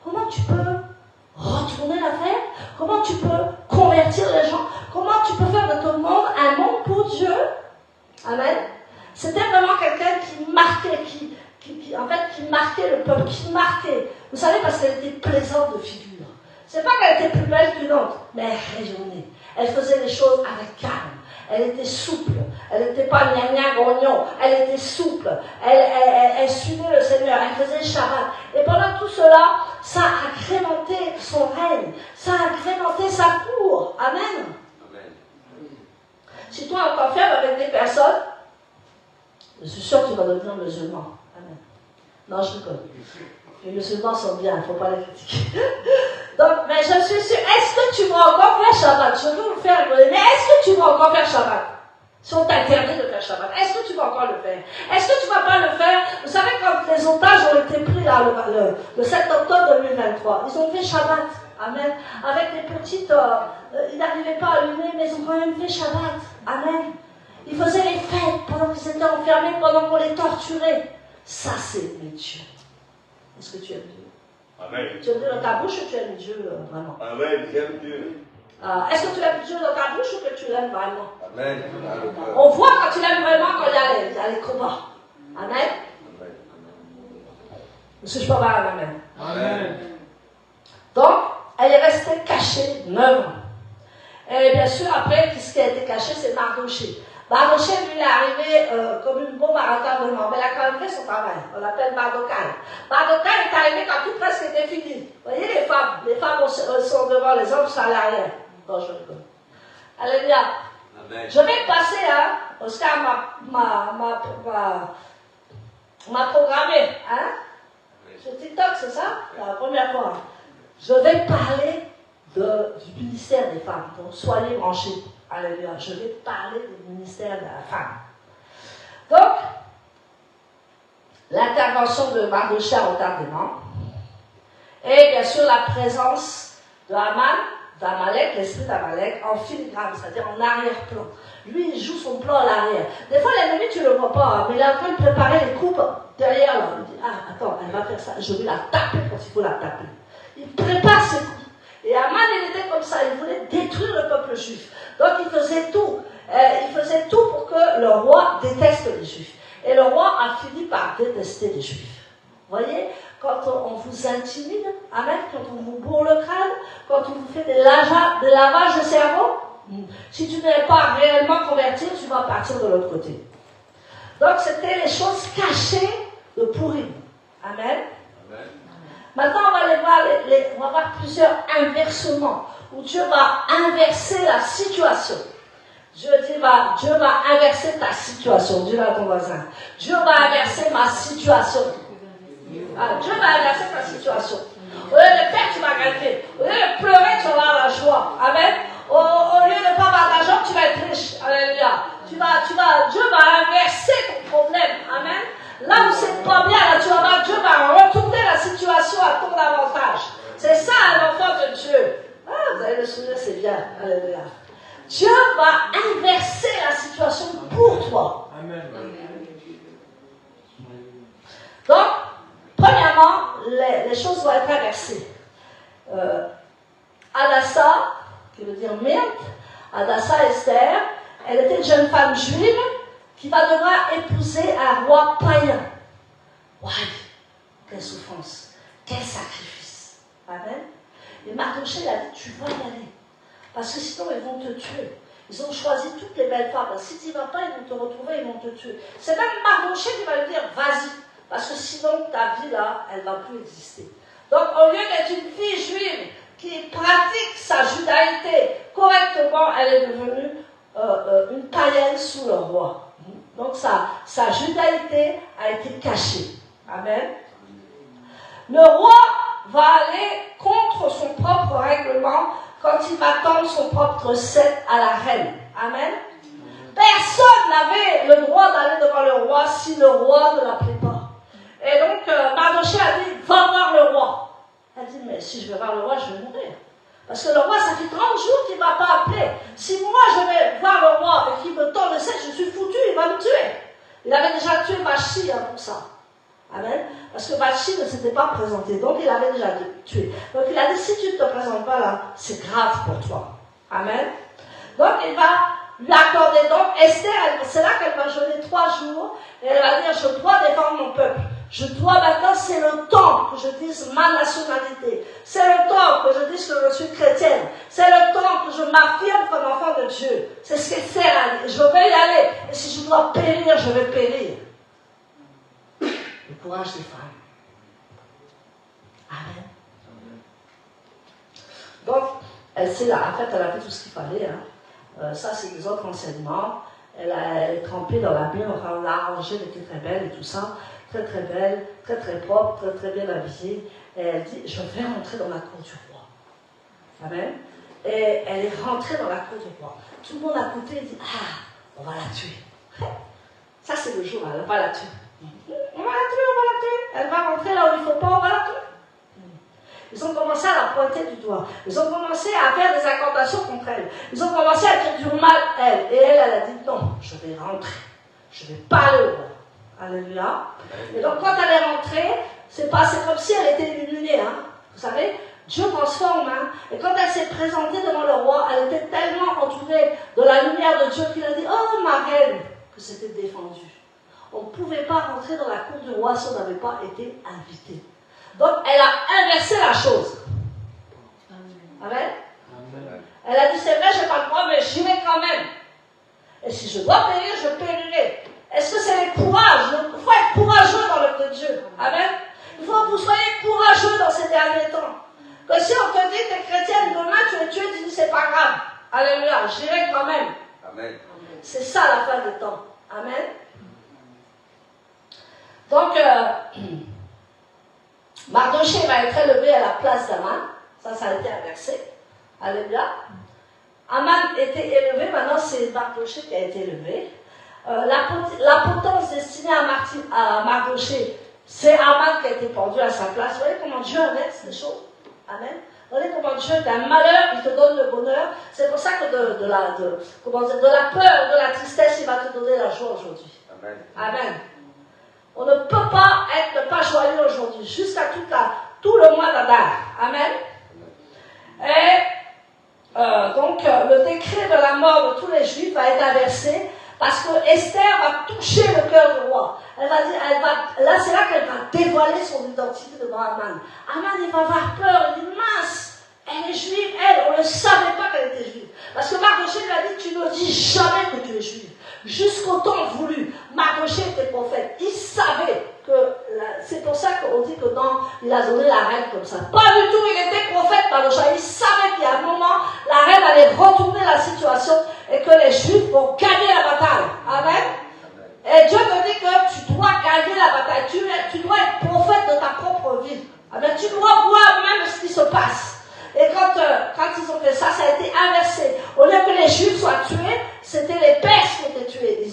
comment tu peux retourner l'affaire? Comment tu peux convertir les gens? Comment tu peux faire de ton monde un monde pour Dieu? Amen. C'était vraiment quelqu'un qui marquait, qui marquait le peuple, qui marquait. Vous savez, parce qu'elle était plaisante de figure. C'est pas qu'elle était plus belle qu'une autre, mais elle rayonnait. Elle faisait les choses avec calme. Elle était souple. Elle n'était pas gna grognon. Elle était souple. Elle suivait le Seigneur. Elle faisait le Shabbat. Et pendant tout cela, ça a agrémenté son règne. Ça a agrémenté sa cour. Amen. Si toi, on t'enferme avec des personnes, je suis sûr que tu vas devenir musulman. Amen. Non, je rigole. Les musulmans sont bien, il ne faut pas les critiquer. Donc, mais je suis sûre, est-ce que tu vas encore faire Shabbat? Je veux vous faire rigoler, mais est-ce que tu vas encore faire Shabbat? Si on t'interdit de faire Shabbat, est-ce que tu vas encore le faire? Est-ce que tu ne vas pas le faire? Vous savez, quand les otages ont été pris là, le 7 octobre 2023, ils ont fait Shabbat. Amen. Avec les petites, ils n'arrivaient pas à allumer, mais ils ont quand même fait Shabbat. Amen. Ils faisaient les fêtes pendant qu'ils étaient enfermés, pendant qu'on les torturait. Ça, c'est aimer Dieu. Est-ce que tu aimes Dieu? Amen. Tu aimes Dieu dans ta bouche ou tu aimes Dieu vraiment? Amen, j'aime Dieu. Est-ce que tu aimes Dieu dans ta bouche ou que tu l'aimes vraiment? Amen. On voit quand tu l'aimes vraiment quand il y a les combats. Amen. Est-ce que je peux avoir un amen? Amen. Donc, elle est restée cachée 9 ans. Et bien sûr, après, ce qui a été caché, c'est Mardoché. Mardoché, lui, il est arrivé comme une bombe à retardement, mais il a quand même fait son travail. On l'appelle Mardokai. Mardokai est arrivé quand tout presque était fini. Vous voyez les femmes sont devant, les hommes sont à l'arrière. Non, je rigole. Alléluia. Amen. Je vais passer, hein, Oscar m'a programmé, hein? Sur TikTok, c'est ça? C'est la première fois. Je vais parler du ministère des femmes. Donc, soyez branchés. Alléluia. Je vais parler du ministère de la femme. Donc, l'intervention de Mardoché à retardement. Et bien sûr, la présence de Haman, d'Amalek, l'esprit d'Amalek, en filigrane, c'est-à-dire en arrière-plan. Lui, il joue son plan à l'arrière. Des fois, l'ennemi, tu ne le vois pas, mais il est en train de préparer les coupes derrière. Là. Il dit, ah, attends, elle va faire ça. Je vais la taper quand il faut la taper. Il prépare ses coups. Et Haman, il était comme ça. Il voulait détruire le peuple juif. Donc, il faisait tout. Il faisait tout pour que le roi déteste les juifs. Et le roi a fini par détester les juifs. Vous voyez, quand on vous intimide, amen, quand on vous bourre le crâne, quand on vous fait des lavages de cerveau, si tu n'es pas réellement converti, tu vas partir de l'autre côté. Donc, c'était les choses cachées de Pourim. Amen. Amen. Maintenant, on va aller voir, on va voir plusieurs inversements, où Dieu va inverser la situation. Dieu va inverser ta situation. Dis-le à ton voisin. Dieu va inverser ma situation. Dieu va inverser ta situation. Au lieu de perdre, tu vas gagner. Au lieu de pleurer, tu vas avoir la joie. Amen. Au lieu de ne pas avoir d'argent, tu vas être riche. Alléluia. Dieu va inverser ton problème. Amen. Là où c'est pas bien, là, tu vas voir, Dieu va retourner la situation à ton avantage. C'est ça, l'enfant de Dieu. Vous allez le souvenir, c'est bien. Alléluia. Dieu va inverser la situation pour toi. Amen. Donc, premièrement, les choses vont être inversées. Hadassa, qui veut dire Myrte, Hadassa Esther, elle était une jeune femme juive qui va devoir épouser un roi païen. Waouh, quelle souffrance, quel sacrifice. Amen. Et Mardoché a dit, tu vas y aller. Parce que sinon, ils vont te tuer. Ils ont choisi toutes les belles femmes. Si tu n'y vas pas, ils vont te retrouver, ils vont te tuer. C'est même Mardoché qui va lui dire, vas-y. Parce que sinon, ta vie là, elle ne va plus exister. Donc, au lieu d'être une fille juive qui pratique sa judaïté correctement, elle est devenue une païenne sous le roi. Donc, sa judaïté a été cachée. Amen. Le roi va aller contre son propre règlement quand il va tendre son propre recette à la reine. Amen. Personne n'avait le droit d'aller devant le roi si le roi ne l'appelait pas. Et donc, Mardoché a dit, va voir le roi. Elle je vais voir le roi, je vais mourir. Parce que le roi, ça fait 30 jours qu'il ne m'a pas appelé. Si moi je vais voir le roi et qu'il me tend le sceptre, je suis foutu, il va me tuer. Il avait déjà tué Vachi pour ça. Amen. Parce que Vachi ne s'était pas présenté, donc il avait déjà tué. Donc il a dit, si tu ne te présentes pas là, c'est grave pour toi. Amen. Donc il va lui accorder. Donc Esther, c'est là qu'elle va jeûner 3 jours, et elle va dire, je dois défendre mon peuple. Je dois maintenant, c'est le temps que je dise ma nationalité. C'est le temps que je dise que je suis chrétienne. C'est le temps que je m'affirme comme enfant de Dieu. C'est ce qu'Esther a dit. Je vais y aller. Et si je dois périr, je vais périr. Le courage des femmes. Amen. Donc, elle sait là, en fait, elle a fait tout ce qu'il fallait. Hein. Ça, c'est des autres enseignements. Elle est trempée dans la Bible, on l'a arrangée, elle était très belle et tout ça. Très très belle, très très propre, très très bien habillée. Et elle dit, je vais rentrer dans la cour du roi. Amen. Et elle est rentrée dans la cour du roi. Tout le monde à côté dit, ah, on va la tuer. Ça c'est le jour, elle va la tuer. On va la tuer, on va la tuer. Elle va rentrer là où il ne faut pas, on va la tuer. Ils ont commencé à la pointer du doigt. Ils ont commencé à faire des accusations contre elle. Ils ont commencé à dire du mal à elle. Et elle a dit, non, je vais rentrer. Je vais parler au roi. Alléluia. Et donc quand elle est rentrée, c'est comme si elle était illuminée. Hein. Vous savez, Dieu transforme. Hein. Et quand elle s'est présentée devant le roi, elle était tellement entourée de la lumière de Dieu qu'il a dit, oh ma reine, que c'était défendu. On ne pouvait pas rentrer dans la cour du roi si on n'avait pas été invité. Donc elle a inversé la chose. Amen. Elle a dit, c'est vrai, je n'ai pas le droit, mais j'y vais quand même. Et si je dois périr, je périrai. Est-ce que c'est le courage? Il faut être courageux dans l'œuvre de Dieu. Amen. Il faut que vous soyez courageux dans ces derniers temps. Que si on te dit que tu es chrétienne, demain tu es tué, tu dis c'est pas grave. Alléluia, j'irai quand même. Amen. C'est ça la fin des temps. Amen. Donc, Mardochée va être élevé à la place d'Aman. Ça a été inversé. Alléluia. Aman était élevé, maintenant c'est Mardochée qui a été élevé. La potence destinée à Mardochée, c'est Aman qui a été pendu à sa place. Vous voyez comment Dieu inverse les choses? Amen. Vous voyez comment Dieu, d'un malheur, il te donne le bonheur. C'est pour ça que de la peur, de la tristesse, il va te donner la joie aujourd'hui. Amen. Amen. On ne peut pas être pas joyeux aujourd'hui, jusqu'à tout le mois d'Adar. Amen. Et donc, le décret de la mort de tous les Juifs va être inversé. Parce que Esther va toucher le cœur du roi. C'est là qu'elle va dévoiler son identité devant Aman. Aman, il va avoir peur, il dit, mince, elle est juive, on ne savait pas qu'elle était juive. Parce que Mardochée lui a dit, tu ne dis jamais que tu es juive. Jusqu'au temps voulu, Mardochée était prophète. Il savait que, c'est pour ça qu'on dit que non, il a donné la reine comme ça. Pas du tout, il était prophète Mardochée. Il savait qu'il y a un moment, la reine allait retourner la situation et que les Juifs vont gagner la bataille. Amen. Et Dieu te dit que tu dois gagner la bataille. Tu dois être prophète de ta propre vie. Amen. Tu dois voir même ce qui se passe. Et quand ils ont fait ça, ça a été inversé. Au lieu que les Juifs soient tués, c'était les Perses qui étaient tués.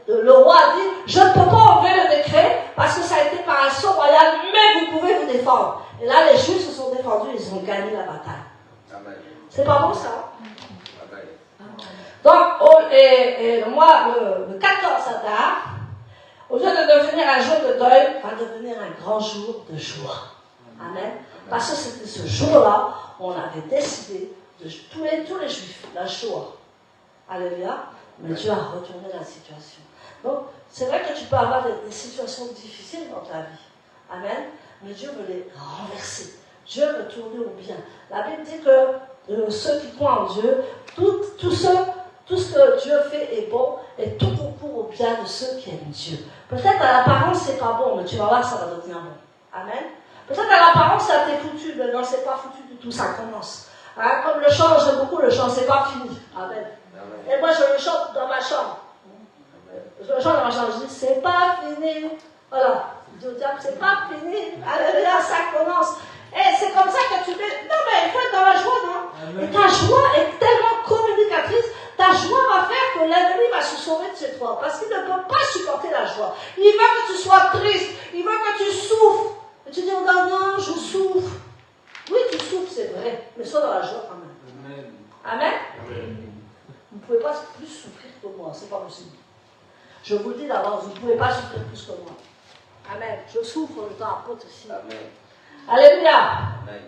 Le roi a dit, je ne peux pas enlever le décret parce que ça a été par un sceau royal, mais vous pouvez vous défendre. Et là, les Juifs se sont défendus, ils ont gagné la bataille. Amen. C'est pas bon ça? Amen. Donc, le 14 Adar, au lieu de devenir un jour de deuil, va devenir un grand jour de joie. Amen. Parce que c'était ce jour-là, on avait décidé de tuer tous les Juifs, la Shoah. Alléluia. Mais Dieu a retourné la situation. Donc, c'est vrai que tu peux avoir des situations difficiles dans ta vie. Amen. Mais Dieu veut les renverser. Dieu veut tourner au bien. La Bible dit que ceux qui croient en Dieu, tout ce que Dieu fait est bon et tout concourt au bien de ceux qui aiment Dieu. Peut-être à l'apparence, c'est pas bon, mais tu vas voir, ça va devenir bon. Amen. Peut-être à l'apparence, ça t'est foutu, mais non, c'est pas foutu du tout, ça commence. Hein, comme le chant, j'aime beaucoup le chant, c'est pas fini. Amen. Et moi, je le chante dans ma chambre. Je le chante dans ma chambre, je dis, c'est pas fini. Voilà. Je dis, c'est pas fini. Alléluia, ça commence. Et c'est comme ça que tu fais. Non, mais il faut être dans la joie, non? Amen. Et ta joie est tellement communicatrice. Ta joie va faire que l'ennemi va se sauver de chez toi. Parce qu'il ne peut pas supporter la joie. Il veut que tu sois triste. Il veut que tu souffres. Et tu dis, oh non, je souffre. Je vous le dis d'avance, vous ne pouvez pas souffrir plus que moi. Amen. Je souffre le temps apôtre aussi. Amen. Alléluia. Amen.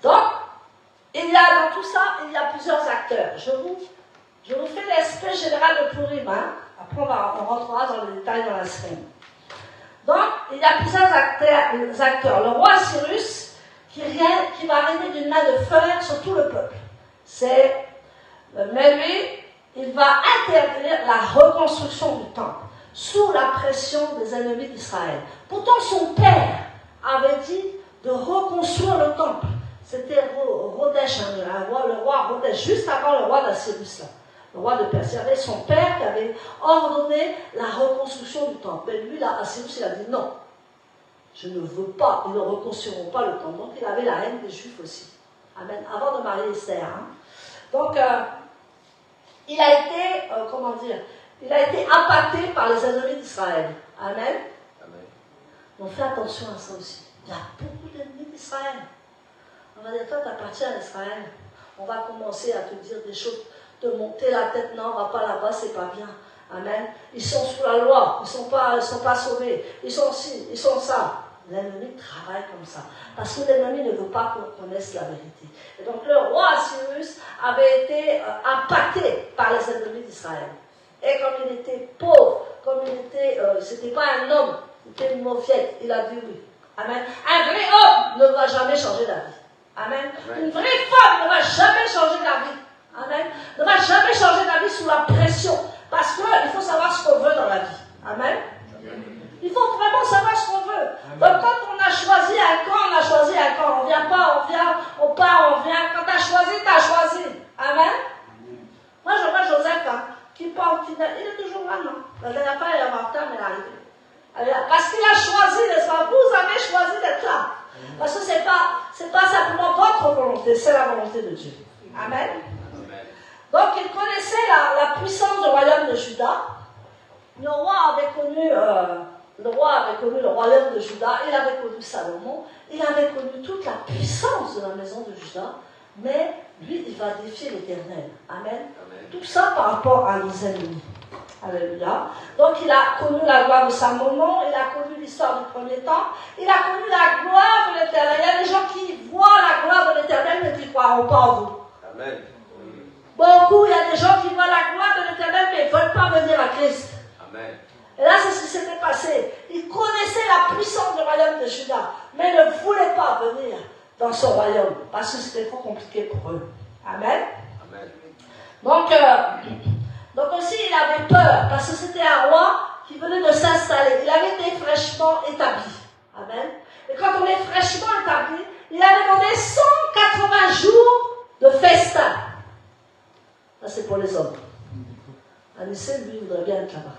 Donc, il y a dans tout ça, il y a plusieurs acteurs. Je vous fais l'aspect général de Purim. Hein. Après, on rentrera dans les détails dans la semaine. Donc, il y a plusieurs acteurs. Le roi Cyrus, qui va régner d'une main de fer sur tout le peuple. Mais lui, il va interdire la reconstruction du temple, sous la pression des ennemis d'Israël. Pourtant, son père avait dit de reconstruire le temple. C'était Rodesh, le roi Rodesh, juste avant le roi d'Assyrus, le roi de Perse. Il y avait son père qui avait ordonné la reconstruction du temple. Mais lui, là, Assyrus, il a dit non. Je ne veux pas, ils ne reconstruiront pas le temple. Donc, il avait la haine des Juifs aussi. Amen. Avant de marier Esther. Hein. Donc, il a été, il a été appâté par les ennemis d'Israël. Amen. Amen. Donc, fais attention à ça aussi. Il y a beaucoup d'ennemis d'Israël. On va dire, toi, tu appartiens à Israël. On va commencer à te dire des choses, te monter la tête. Non, on ne va pas là-bas, c'est pas bien. Amen. Ils sont sous la loi, ils sont pas sauvés. Ils sont ci, ils sont ça. L'ennemi travaille comme ça. Parce que l'ennemi ne veut pas qu'on connaisse la vérité. Et donc, le roi Cyrus avait été impacté par les ennemis d'Israël. Et comme il était pauvre, comme il était, c'était pas un homme, c'était une mauviette, il a dit oui. Amen. Un vrai homme ne va jamais changer d'avis. Amen. Amen. Une vraie femme ne va jamais changer d'avis. Amen. Ne va jamais changer d'avis sous la pression. Parce qu'il faut savoir ce qu'on veut dans la vie. Amen. Il faut vraiment savoir ce qu'on veut. Donc quand on a choisi un camp, on a choisi un camp. On ne vient pas, on vient, on part, on vient. Quand tu as choisi, tu as choisi. Amen. Moi, je vois Joseph hein, qui part, il est toujours là, non? La dernière fois, il est en retard, mais il est arrivé. Parce qu'il a choisi, n'est-ce pas? Vous avez choisi d'être là. Parce que ce n'est pas simplement votre volonté, c'est la volonté de Dieu. Amen. Donc, il connaissait la puissance du royaume de Juda. Le roi avait connu le royaume de Juda, il avait connu Salomon, il avait connu toute la puissance de la maison de Juda, mais lui, il va défier l'Éternel. Amen. Amen. Tout ça par rapport à nos ennemis. Alléluia. Donc, il a connu la gloire de Salomon, il a connu l'histoire du premier temps, il a connu la gloire de l'Éternel. Il y a des gens qui voient la gloire de l'Éternel, mais qui ne croiront pas en vous. Amen. Beaucoup, il y a des gens qui voient la gloire de l'Éternel, mais ils ne veulent pas venir à Christ. Amen. Et là, c'est ce qui s'était passé. Ils connaissaient la puissance du royaume de Juda, mais ne voulaient pas venir dans son royaume, parce que c'était trop compliqué pour eux. Amen. Amen. Donc aussi, il avait peur, parce que c'était un roi qui venait de s'installer. Il avait été fraîchement établi. Amen. Et quand on est fraîchement établi, il avait donné 180 jours de festin. Ça, c'est pour les hommes. Anissé, lui, il voudrait bien être là-bas.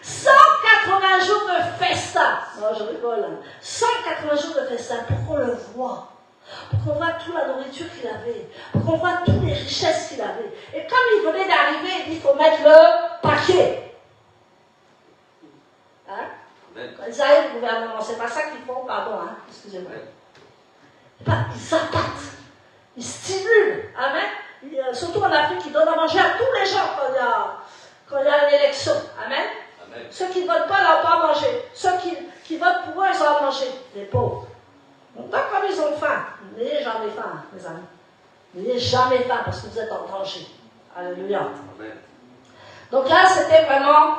180 jours de festin. Non, je rigole. 180 jours de festin pour qu'on le voie. Pour qu'on voit toute la nourriture qu'il avait. Pour qu'on voit toutes les richesses qu'il avait. Et comme il venait d'arriver, il dit qu'il faut mettre le paquet. Hein? Quand ils arrivent au gouvernement, c'est pas ça qu'ils font, pardon, hein? Excusez-moi. Ils appâtent. Ils stimulent. Amen. Surtout en Afrique, ils donnent à manger à tous les gens quand il y a une élection. Amen. Amen. Ceux qui ne votent pas n'ont pas à manger. Ceux qui votent pour eux, ils ont à manger. Les pauvres. Donc, comme ils ont faim, n'ayez jamais faim, mes amis. N'ayez jamais faim parce que vous êtes en danger. Alléluia. Amen. Donc là, c'était vraiment,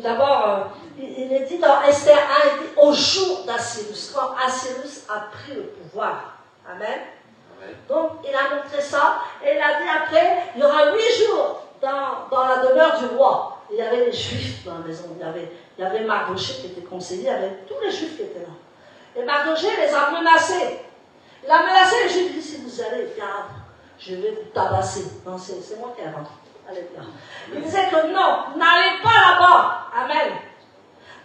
d'abord, il est dit dans Esther 1, il dit au jour d'Assyrus, quand Assyrus a pris le pouvoir. Amen. Donc, il a montré ça, et il a dit après, il y aura 8 jours dans la demeure du roi. Il y avait les Juifs dans la maison, il y avait Mardochée qui était conseiller, il y avait tous les Juifs qui étaient là. Et Mardochée les a menacés. Il a menacé les Juifs, il dit, si vous allez, regarde, je vais vous tabasser. Non, c'est moi qui ai inventé. Allez, là. Il disait que non, n'allez pas là-bas. Amen.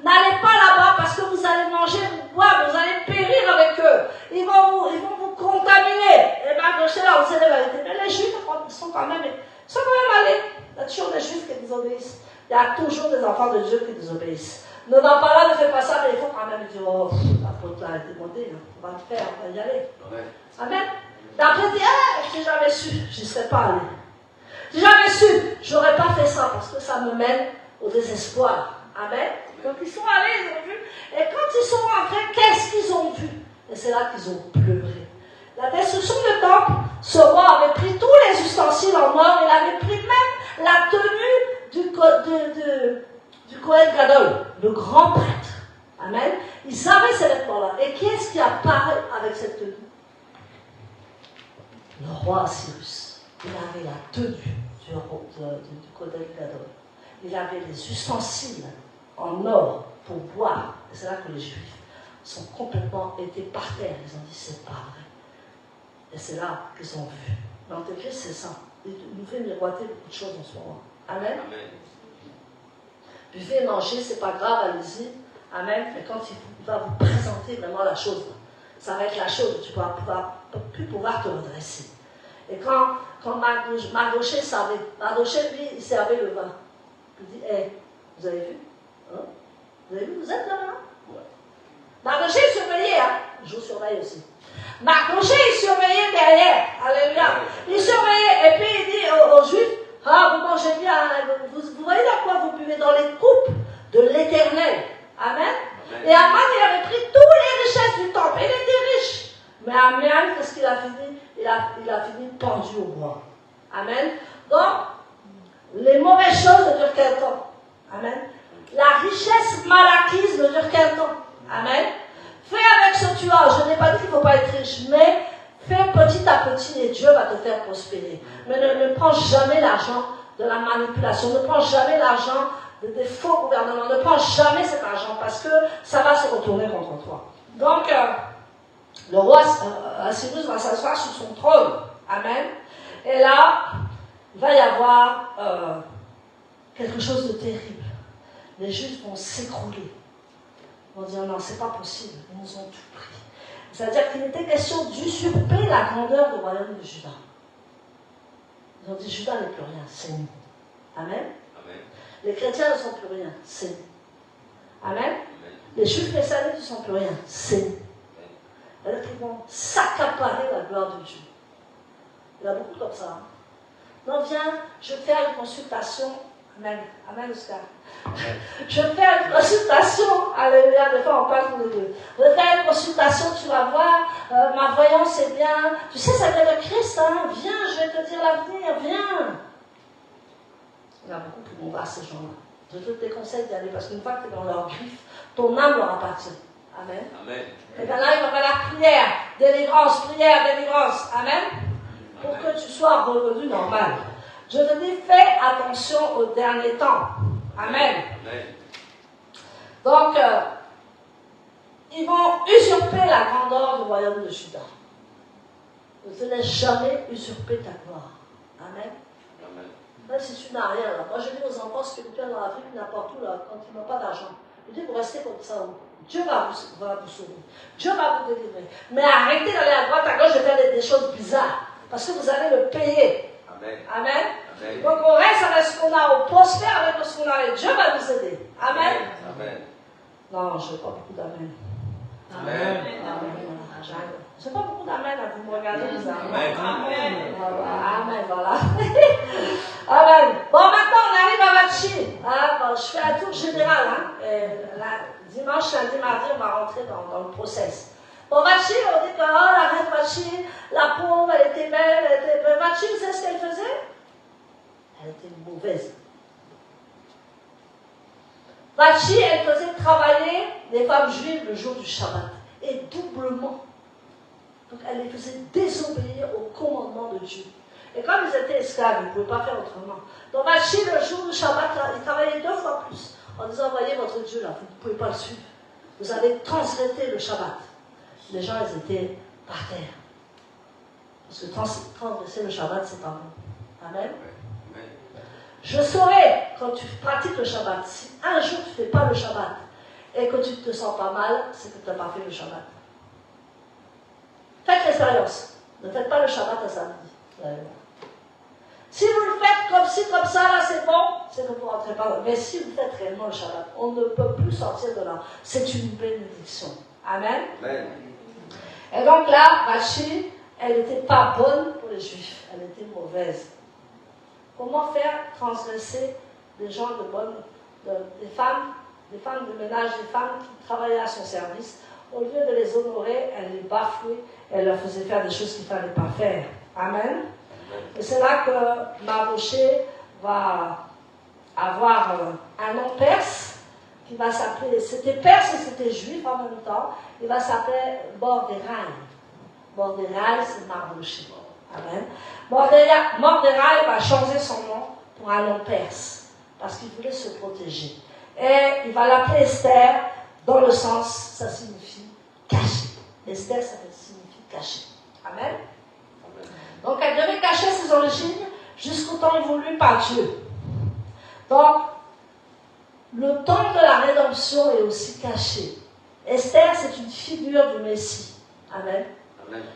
N'allez pas là-bas parce que vous allez manger, vous boire, vous allez périr avec eux. Ils vont vous contaminer. Et Mardochée, là, on sait la vérité. Mais les Juifs sont quand même allés. Il y a toujours des Juifs qui désobéissent. Il y a toujours des enfants de Dieu qui désobéissent. Ne va pas là, ne fais pas ça, mais il faut quand même dire, oh, la faute là a été montée, on va le faire, on va y aller. Amen. Et après, il dit, je n'ai jamais su, je n'y serais pas allé. Si j'avais su, je n'aurais pas fait ça parce que ça me mène au désespoir. Amen. Donc ils sont allés, ils ont vu. Et quand ils sont rentrés, qu'est-ce qu'ils ont vu? Et c'est là qu'ils ont pleuré. La destruction du temple, ce roi avait pris tous les ustensiles en or, il avait pris même la tenue du Kohen Gadol, le grand prêtre. Amen. Ils avaient ces vêtements-là. Et qui est-ce qui apparaît avec cette tenue? Le roi Cyrus. Il avait la tenue du Kohen Gadol. Il avait les ustensiles en or pour boire. Et c'est là que les Juifs sont complètement été par terre. Ils ont dit, c'est pas vrai. Et c'est là qu'ils ont vu. L'Antéchrist, c'est ça. Il nous fait miroiter beaucoup de choses en ce moment. Amen. Amen. Buvez, mangez, c'est pas grave, allez-y. Amen. Mais quand il va vous présenter vraiment la chose, ça va être la chose où tu ne vas plus pouvoir te redresser. Et quand Mardoché savait, Mardoché, lui, il servait le vin. Il dit, hey, vous avez vu? Hein? Vous avez vu? Vous êtes là, hein? Ouais. Mardoché surveillait, hein? Je vous surveille aussi. Mardoché, il surveillait derrière. Alléluia. Il surveillait. Et puis il dit aux Juifs, ah, vous mangez bien, vous voyez dans quoi vous buvez? Dans les coupes de l'Éternel. Amen. Et Aman, il avait pris toutes les richesses du temple. Il était riche. Mais Aman, qu'est-ce qu'il a fini? Il a fini pendu au bois. Amen. Donc, les mauvaises choses ne durent qu'un temps. Amen. La richesse mal acquise ne dure qu'un temps. Amen. Fais avec ce que tu as. Je n'ai pas dit qu'il ne faut pas être riche, mais fais petit à petit et Dieu va te faire prospérer. Mais ne prends jamais l'argent de la manipulation. Ne prends jamais l'argent des faux gouvernements. Ne prends jamais cet argent parce que ça va se retourner contre toi. Donc, le roi Cyrus va s'asseoir sur son trône. Amen. Et là, il va y avoir quelque chose de terrible. Les Juifs vont s'écrouler. Ils vont dire non, c'est pas possible. Ils nous ont tout pris. C'est-à-dire qu'il était question d'usurper la grandeur du royaume de Juda. Ils ont dit Juda n'est plus rien, c'est nous. Amen. Amen. Les chrétiens ne sont plus rien, c'est nous. Amen. Amen. Les Juifs messianiques ne sont plus rien, c'est nous. Alors ils vont s'accaparer la gloire de Dieu. Il y en a beaucoup comme ça. Hein? Non, viens, je vais faire une consultation. Amen. Amen, Oscar. Amen. Je vais faire une consultation. Alléluia, des fois on parle tous les deux. Je vais faire une consultation, tu vas voir, ma voyance est bien. Tu sais, ça vient de Christ, hein. Viens, je vais te dire l'avenir, viens. Il y en a beaucoup qui vont voir ces gens-là. Je te déconseille d'y aller parce qu'une fois que tu es dans leur griffe, ton âme leur appartient. Amen. Amen. Et bien là, il va y avoir la prière, délivrance. Amen. Pour que tu sois revenu normal. Je te dis, fais attention aux derniers temps. Amen. Amen. Donc, ils vont usurper la grandeur du royaume de Juda. Ne te laisse jamais usurper ta gloire. Amen. Amen. Même si tu n'as rien là. Moi, je dis aux enfants spirituels dans l'Afrique, n'importe où là, quand ils n'ont pas d'argent. Je dis, vous restez comme ça. Dieu va vous sauver. Dieu va vous délivrer. Mais arrêtez d'aller à droite, à gauche, de faire des choses bizarres. Parce que vous allez le payer. Amen. Amen. Amen. Donc on reste avec ce qu'on a, on prospère avec ce qu'on a et Dieu va nous aider. Amen. Amen. Non, je n'ai pas beaucoup d'amen. Amen. Je n'ai pas beaucoup d'amen à vous me regarder. Amen. Amen. Amen. Voilà. Amen. Bon, maintenant on arrive à Vachi. Bon, je fais un tour général. Dimanche, lundi, mardi, on va rentrer dans le process. Bon, Vachi, on dit que la reine Vachi, la pauvre, elle était belle, Vachi, vous savez ce qu'elle faisait? Elle était mauvaise. Vachi, elle faisait travailler les femmes juives le jour du Shabbat. Et doublement. Donc elle les faisait désobéir au commandement de Dieu. Et comme ils étaient esclaves, ils ne pouvaient pas faire autrement. Donc Vachi, le jour du Shabbat, là, il travaillait 2 fois plus. En disant, voyez votre Dieu là, vous ne pouvez pas le suivre. Vous avez transgressé le Shabbat. Les gens, ils étaient par terre. Parce que transgresser le Shabbat, c'est pas bon. Amen. Je saurai, quand tu pratiques le Shabbat, si un jour tu ne fais pas le Shabbat et que tu ne te sens pas mal, c'est que tu n'as pas fait le Shabbat. Faites l'expérience. Ne faites pas le Shabbat à samedi. Si vous le faites comme ci, comme ça, là, c'est bon, c'est que vous ne rentrez pas. Mais si vous faites réellement le Shabbat, on ne peut plus sortir de là. C'est une bénédiction. Amen. Amen. Et donc là, Vachi, elle n'était pas bonne pour les Juifs. Elle était mauvaise. Comment faire transgresser des gens des femmes de ménage, des femmes qui travaillaient à son service. Au lieu de les honorer, elle les bafouait, elle leur faisait faire des choses qu'il ne fallait pas faire. Amen. Et c'est là que Mardochée va avoir un nom perse qui va s'appeler, c'était perse et c'était juif en même temps, il va s'appeler Mordéraï. Mordéraï, c'est Mardochée. Amen. Mordéraï va changer son nom pour un nom perse, parce qu'il voulait se protéger. Et il va l'appeler Esther, dans le sens, ça signifie caché. Esther, ça signifie caché. Amen. Donc elle devait cacher ses origines jusqu'au temps voulu par Dieu. Donc, le temps de la rédemption est aussi caché. Esther, c'est une figure du Messie. Amen.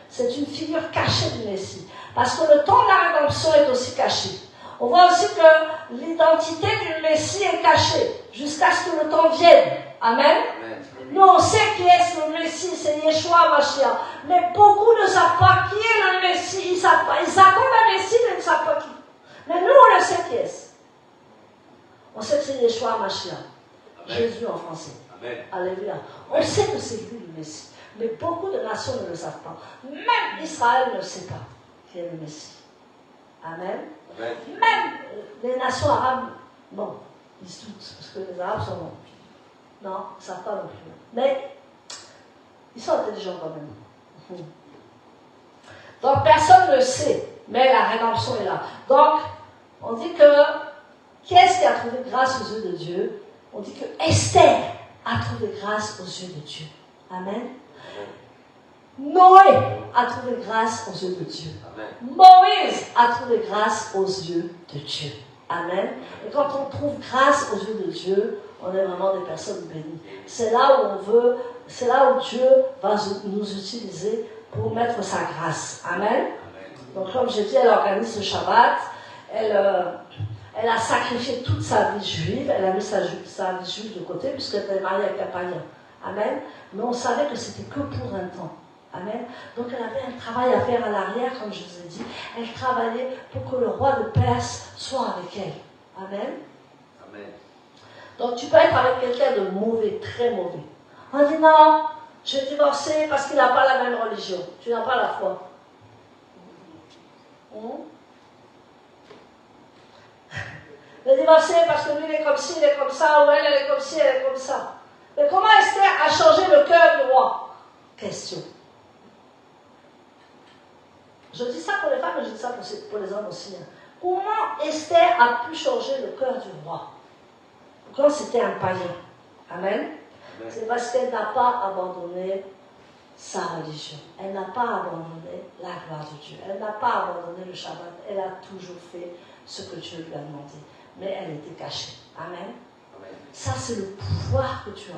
C'est une figure cachée du Messie. Parce que le temps de la rédemption est aussi caché. On voit aussi que l'identité du Messie est cachée jusqu'à ce que le temps vienne. Amen. Nous, on sait qui est le Messie, c'est Yeshua Mashiach. Mais beaucoup ne savent pas qui est le Messie. Ils savent pas. Ils attendent le Messie, mais ils ne savent pas qui. Mais nous, on le sait qui est. On sait que c'est Yeshua Mashiach. Jésus en français. Amen. Alléluia. On sait que c'est lui le Messie. Mais beaucoup de nations ne le savent pas. Même Israël ne sait pas qui est le Messie. Amen. Amen. Même les nations arabes, bon, ils se doutent, parce que les Arabes sont... Non, ils ne savent pas non plus. Mais ils sont intelligents quand même. Donc personne ne sait, mais la rédemption est là. Donc, on dit que, qu'est-ce qui a trouvé grâce aux yeux de Dieu? On dit que Esther a trouvé grâce aux yeux de Dieu. Amen. Noé a trouvé grâce aux yeux de Dieu. Amen. Moïse a trouvé grâce aux yeux de Dieu. Amen. Et quand on trouve grâce aux yeux de Dieu, on est vraiment des personnes bénies. C'est là où on veut, c'est là où Dieu va nous utiliser pour mettre sa grâce. Amen. Donc comme j'ai dit, elle organise le Shabbat, elle a sacrifié toute sa vie juive, elle a mis sa vie juive de côté puisqu'elle était mariée avec un païen. Amen. Mais on savait que c'était que pour un temps. Amen. Donc elle avait un travail à faire à l'arrière, comme je vous ai dit. Elle travaillait pour que le roi de Perse soit avec elle. Amen. Amen. Donc tu peux être avec quelqu'un de mauvais, très mauvais. On dit non, je vais divorcer parce qu'il n'a pas la même religion. Tu n'as pas la foi. Je vais divorcer parce que lui il est comme ci, il est comme ça, ou elle est comme ci, elle est comme ça. Mais comment Esther a changé le cœur du roi? Question. Je dis ça pour les femmes, mais je dis ça pour les hommes aussi. Comment Esther a pu changer le cœur du roi quand c'était un païen? Amen. C'est parce qu'elle n'a pas abandonné sa religion. Elle n'a pas abandonné la gloire de Dieu. Elle n'a pas abandonné le Shabbat. Elle a toujours fait ce que Dieu lui a demandé. Mais elle était cachée. Amen. Ça, c'est le pouvoir que tu as.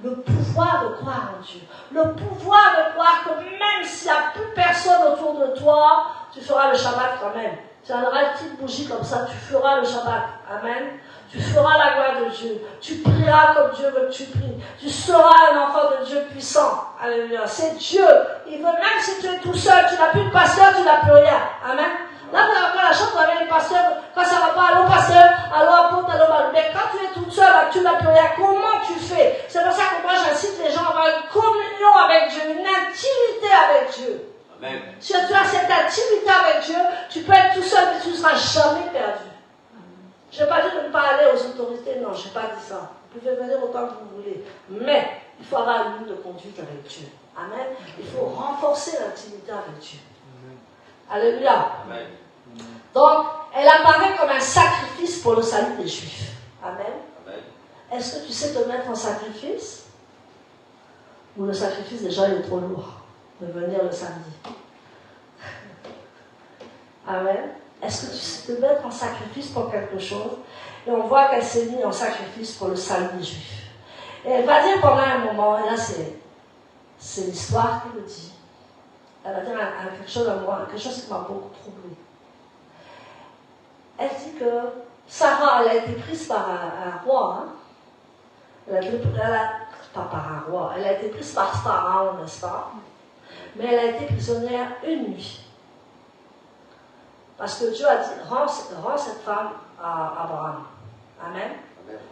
Le pouvoir de croire en Dieu. Le pouvoir de croire que même s'il n'y a plus personne autour de toi, tu feras le Shabbat quand même. Tu auras une petite bougie comme ça, tu feras le Shabbat. Amen. Tu feras la gloire de Dieu. Tu prieras comme Dieu veut que tu pries. Tu seras un enfant de Dieu puissant. Alléluia. C'est Dieu. Il veut, même si tu es tout seul, tu n'as plus de pasteur, tu n'as plus rien. Amen. Là, vous n'avez pas la chance d'avoir les pasteurs. Quand ça ne va pas, allô pasteur, allô apôtre, allô malou. Mais quand tu es toute seule, tu n'as plus rien. Comment tu fais? C'est pour ça que moi, j'incite les gens à avoir une communion avec Dieu, une intimité avec Dieu. Amen. Si tu as cette intimité avec Dieu, tu peux être tout seul, mais tu ne seras jamais perdu. Je n'ai pas dit de ne pas aller aux autorités, non, je n'ai pas dit ça. Vous pouvez venir autant que vous voulez. Mais il faut avoir une ligne de conduite avec Dieu. Amen. Il faut renforcer l'intimité avec Dieu. Alléluia. Amen. Donc, elle apparaît comme un sacrifice pour le salut des Juifs. Amen. Amen. Est-ce que tu sais te mettre en sacrifice? Ou le sacrifice déjà il est trop lourd de venir le samedi? Amen. Est-ce que tu sais te mettre en sacrifice pour quelque chose? Et on voit qu'elle s'est mise en sacrifice pour le salut des Juifs. Et elle va dire pendant un moment, et là c'est l'histoire qui le dit, elle va dire quelque chose à moi, quelque chose qui m'a beaucoup troublée. Elle dit que Sarah, elle a été prise par un roi. Hein? Pas par un roi, elle a été prise par Pharaon, n'est-ce pas? Mais elle a été prisonnière une nuit. Parce que Dieu a dit, rends cette femme à Abraham. Amen.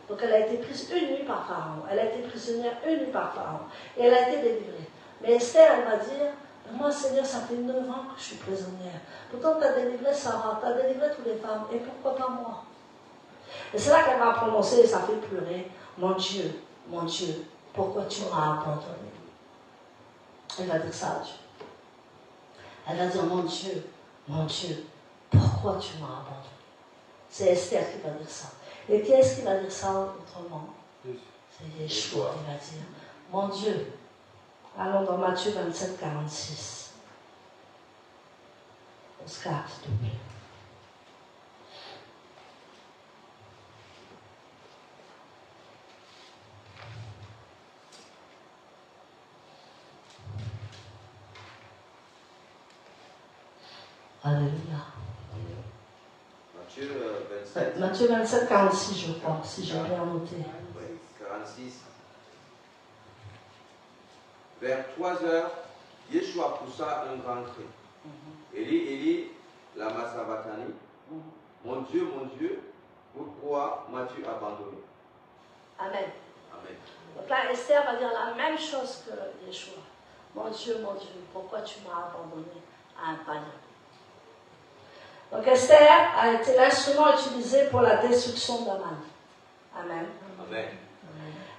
Donc elle a été prise une nuit par Pharaon. Elle a été prisonnière une nuit par Pharaon. Et elle a été délivrée. Mais Esther, elle va dire, moi Seigneur, ça fait 9 ans que je suis prisonnière. Pourtant tu as délivré Sarah, tu as délivré toutes les femmes. Et pourquoi pas moi? Et c'est là qu'elle va prononcer et ça fait pleurer. Mon Dieu, pourquoi tu m'as abandonné? Elle va dire ça à Dieu. Elle va dire, mon Dieu, pourquoi tu m'as abandonné? C'est Esther qui va dire ça. Et qui est-ce qui va dire ça autrement? C'est Yeshua qui va dire, mon Dieu. Allons dans Matthieu 27, 46. Oscar, s'il te plaît. Alléluia. Matthieu 27, 46, je crois, si j'ai bien noté. Oui, 46. Vers 3 heures, Yeshua poussa un grand cri. Élie, Élie, lama sabachthani. Mon Dieu, pourquoi m'as-tu abandonné? Amen. Amen. Donc là, Esther va dire la même chose que Yeshua. Mon Dieu, pourquoi tu m'as abandonné à un païen? Donc Esther a été l'instrument utilisé pour la destruction d'Aman. Amen. Amen.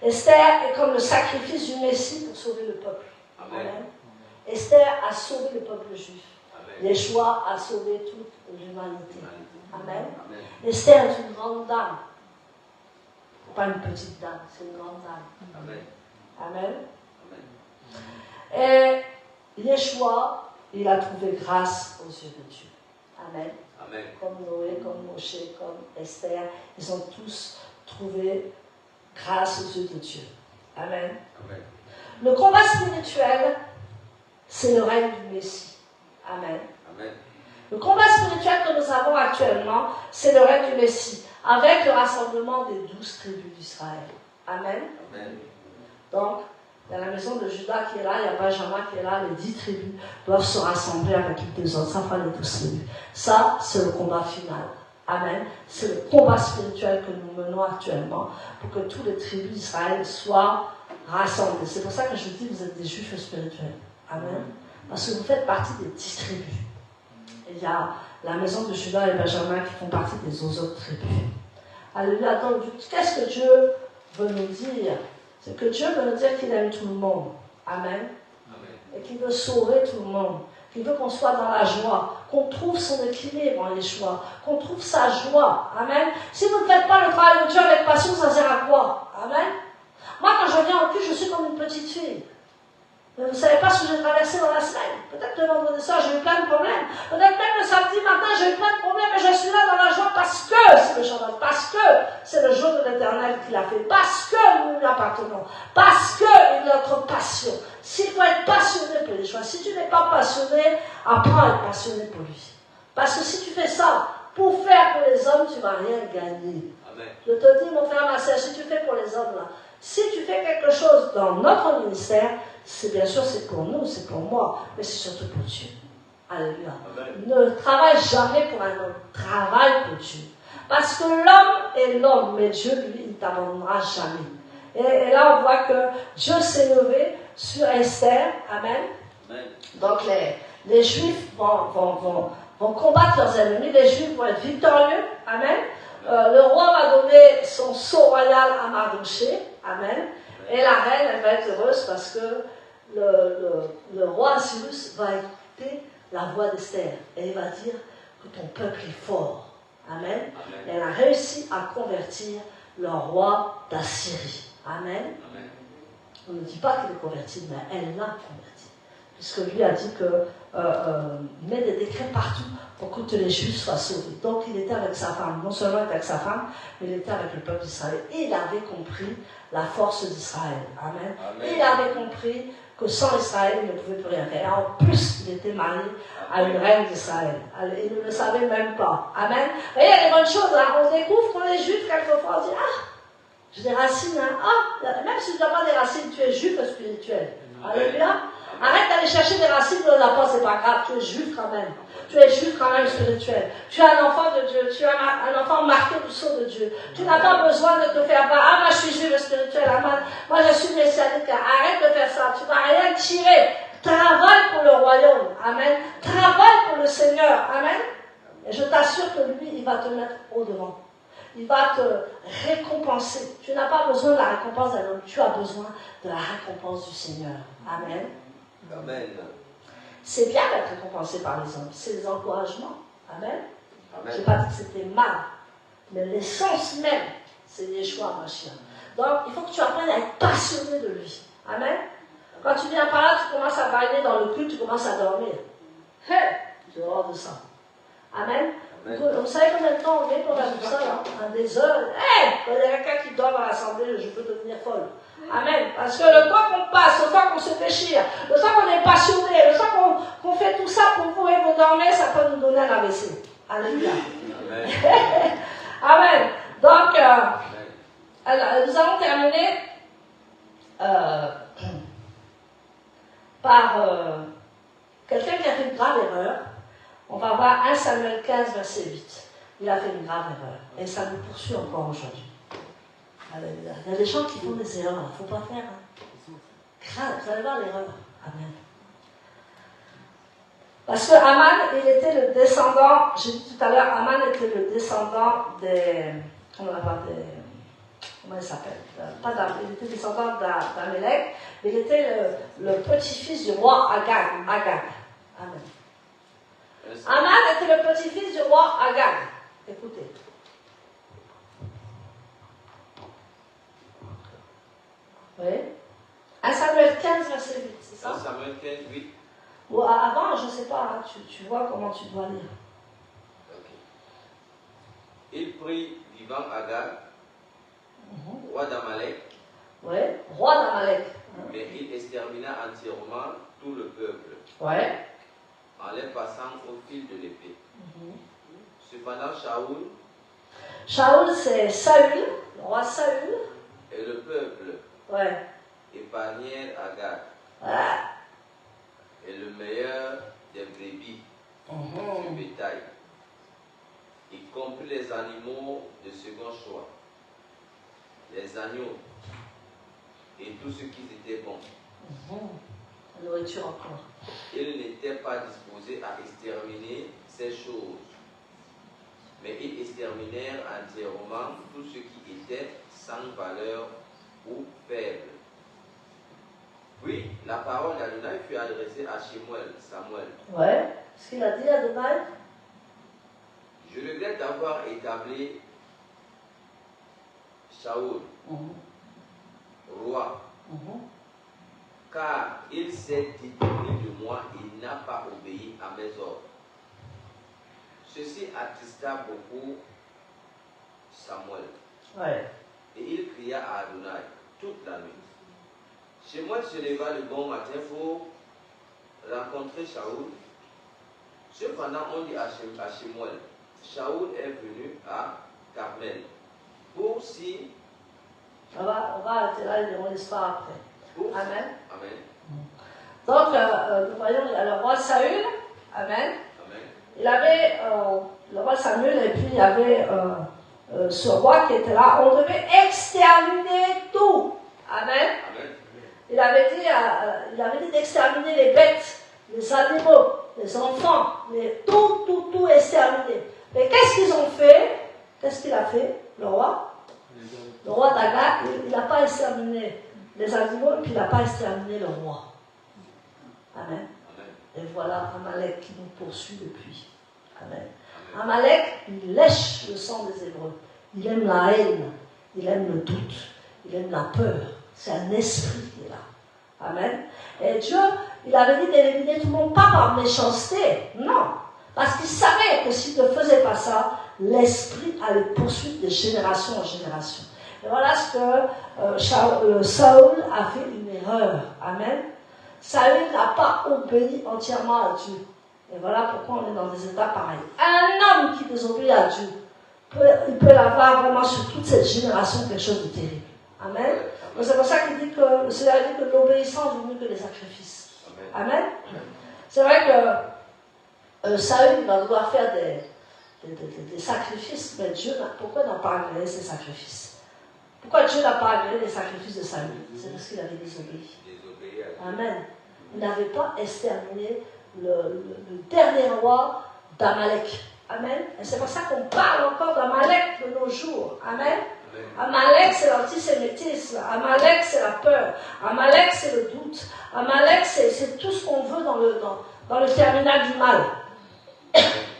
Esther est comme le sacrifice du Messie pour sauver le peuple. Amen. Amen. Esther a sauvé le peuple juif. Amen. Yeshua a sauvé toute l'humanité. Amen. Amen. Esther est une grande dame. Pas une petite dame, c'est une grande dame. Amen. Amen. Amen. Et Yeshua, il a trouvé grâce aux yeux de Dieu. Amen. Amen. Comme Noé, comme Moshe, comme Esther, ils ont tous trouvé grâce aux yeux de Dieu. Amen. Amen. Le combat spirituel, c'est le règne du Messie. Amen. Amen. Le combat spirituel que nous avons actuellement, c'est le règne du Messie, avec le rassemblement des 12 tribus d'Israël. Amen. Amen. Donc, il y a la maison de Judas qui est là, il y a Benjamin qui est là, les 10 tribus doivent se rassembler avec les 2 autres, ça fera les 12 tribus. Ça, c'est le combat final. Amen. C'est le combat spirituel que nous menons actuellement pour que toutes les tribus d'Israël soient rassemblées. C'est pour ça que je vous dis, vous êtes des juifs spirituels. Amen. Parce que vous faites partie des 10 tribus. Et il y a la maison de Judas et Benjamin qui font partie des autres tribus. Alléluia. Donc, qu'est-ce que Dieu veut nous dire? C'est que Dieu veut nous dire qu'il aime tout le monde. Amen. Amen. Et qu'il veut sauver tout le monde. Qu'il veut qu'on soit dans la joie, qu'on trouve son équilibre en Yeshua, qu'on trouve sa joie. Amen. Si vous ne faites pas le travail de Dieu avec passion, ça sert à quoi? Amen. Moi, quand je viens en culte, je suis comme une petite fille. Mais vous ne savez pas ce que j'ai traversé dans la semaine. Peut-être le vendredi soir, j'ai eu plein de problèmes. Peut-être même le samedi matin, j'ai eu plein de problèmes. Mais je suis là dans la joie parce que c'est le Shabbat. parce que c'est le jour de l'Éternel qui l'a fait, parce que nous lui appartenons, parce que il est notre passion. S'il faut être passionné pour les choix, si tu n'es pas passionné, apprends à être passionné pour lui. Parce que si tu fais ça pour faire pour les hommes, tu ne vas rien gagner. Amen. Je te dis, mon frère, ma soeur, si tu fais pour les hommes, là, si tu fais quelque chose dans notre ministère, c'est bien sûr, c'est pour nous, c'est pour moi, mais c'est surtout pour Dieu. Alléluia. Amen. Ne travaille jamais pour un homme, travaille pour Dieu. Parce que l'homme est l'homme, mais Dieu, lui, il ne t'abandonnera jamais. Et là, on voit que Dieu s'est levé sur Esther. Amen. Amen. Donc, les Juifs vont combattre leurs ennemis, les Juifs vont être victorieux. Amen. Le roi va donner son sceau royal à Mardoché. Amen. Et la reine, elle va être heureuse parce que le roi Cyrus va écouter la voix d'Esther. Et il va dire que ton peuple est fort. Amen. Amen. Et elle a réussi à convertir le roi d'Assyrie. Amen. Amen. On ne dit pas qu'il est converti, mais elle l'a converti. Puisque lui a dit que met des décrets partout pour que tous les Juifs soient sauvés. Donc il était avec sa femme, non seulement il était avec sa femme, mais il était avec le peuple d'Israël. Et il avait compris la force d'Israël. Amen. Amen. Et il avait compris que sans Israël, il ne pouvait plus rien faire. Et en plus, il était marié à une reine d'Israël. Il ne le savait même pas. Amen. Vous voyez, il y a des bonnes choses. Là. On découvre qu'on est juif quelquefois. On dit, j'ai des racines. Hein. Même si tu n'as pas des racines, tu es juif spirituel. Alléluia. Arrête d'aller aller chercher des racines de la foi, c'est pas grave, tu es juif quand même. Tu es juif quand même spirituel. Tu es un enfant de Dieu, tu es un enfant marqué du sceau de Dieu. Tu n'as pas besoin de te faire battre. Ah, moi je suis juif spirituel, moi je suis messianique. Arrête de faire ça, tu ne vas rien tirer. Travaille pour le royaume, amen. Travaille pour le Seigneur, amen. Et je t'assure que lui, il va te mettre au devant. Il va te récompenser. Tu n'as pas besoin de la récompense d'un homme, tu as besoin de la récompense du Seigneur. Amen. Amen. C'est bien d'être récompensé par les hommes, c'est des encouragements. Amen. Amen. Je n'ai pas dit que c'était mal, mais l'essence même, c'est Yeshua Mashiach. Donc, il faut que tu apprennes à être passionné de lui. Amen. Quand tu viens par là, tu commences à bailler dans le culte, tu commences à dormir. Hey, tu dehors de ça. Amen. Vous savez combien de temps on est pour faire tout ça, là? Des heures. Hey, quand il y a quelqu'un qui dort à l'assemblée, je peux devenir folle. Amen. Parce que le temps qu'on passe, le temps qu'on se déchire, le temps qu'on est passionné, le temps qu'on fait tout ça pour vous et vous dormez, ça peut nous donner un AVC. Alléluia. Amen. Amen. Donc, nous allons terminer par quelqu'un qui a fait une grave erreur. On va voir 1 Samuel 15, verset 8. Il a fait une grave erreur. Et ça nous poursuit encore aujourd'hui. Il y a des gens qui font des erreurs. Il ne faut pas faire. Grave, vous allez voir l'erreur. Amen. Parce que Aman, il était le descendant, j'ai dit tout à l'heure, Aman était le descendant des. Comment il s'appelle? Il était descendant d'Amalek, mais il était le petit-fils du roi Agag. Amen. Aman était le petit-fils du roi Agag. Écoutez. Oui. 1 Samuel 15, verset 8, c'est ça? 1 Samuel 15, 8. Ou avant, je ne sais pas, hein, tu vois comment tu dois lire. Okay. Il prit vivant Agag, roi d'Amalek. Oui, roi d'Amalek. Mais il extermina entièrement tout le peuple. Ouais. En les passant au fil de l'épée. Cependant, Shaoul, c'est Saül, le roi Saül. Et le peuple épargnèrent Agag. Et le meilleur des brebis du bétail, y compris les animaux de second choix, les agneaux et tout ce qui était bon. La nourriture encore. Ils n'étaient pas disposés à exterminer ces choses, mais ils exterminèrent entièrement tout ce qui était sans valeur ou faible. Puis la parole d'Adonai fut adressée à Samuel. Ouais, ce qu'il a dit Adonai. Je regrette d'avoir établi Shaoul, roi, car il s'est détourné de moi et n'a pas obéi à mes ordres. Ceci attrista beaucoup Samuel. Ouais. Et il cria à Adonai toute la nuit. Samuel se leva le bon matin pour rencontrer Shaoul. Cependant, on dit à Samuel, Shaoul est venu à Carmel pour si... On va arrêter là, ils diront l'histoire après. Amen. Amen. Donc, nous voyons le roi Saül. Amen. Amen. Il avait le roi Samuel et puis il y avait ce roi qui était là. On devait exterminer tout. Amen. Amen. Il avait dit d'exterminer les bêtes, les animaux, les enfants, tout exterminer. Mais qu'est-ce qu'ils ont fait? Qu'est-ce qu'il a fait, le roi? Le roi d'Agag, il n'a pas exterminé les animaux et puis il n'a pas exterminé le roi. Amen. Et voilà Amalek qui nous poursuit depuis. Amen. Amalek, il lèche le sang des Hébreux. Il aime la haine, il aime le doute, il aime la peur. C'est un esprit qui est là. Amen. Et Dieu, il avait dit d'éliminer tout le monde, pas par méchanceté, non. Parce qu'il savait que s'il ne faisait pas ça, l'esprit allait poursuivre de génération en génération. Et voilà ce que Saül a fait une erreur. Amen. Saül n'a pas obéi entièrement à Dieu. Et voilà pourquoi on est dans des états pareils. Un homme qui désobéit à Dieu, il peut avoir vraiment sur toute cette génération quelque chose de terrible. Amen. Donc c'est pour ça qu'il dit que le Seigneur dit que l'obéissance vaut mieux que les sacrifices. Amen. C'est vrai que Saül va devoir faire des sacrifices, mais Dieu, pourquoi n'a pas agréé ces sacrifices? Pourquoi Dieu n'a pas agréé les sacrifices de Saül? C'est parce qu'il avait désobéi. Amen. Il n'avait pas exterminé le dernier roi d'Amalek. Amen. Et c'est pour ça qu'on parle encore d'Amalek de nos jours. Amen. Amalek, c'est l'antisémitisme. Amalek, c'est la peur. Amalek, c'est le doute. Amalek, c'est tout ce qu'on veut dans le terminal du mal.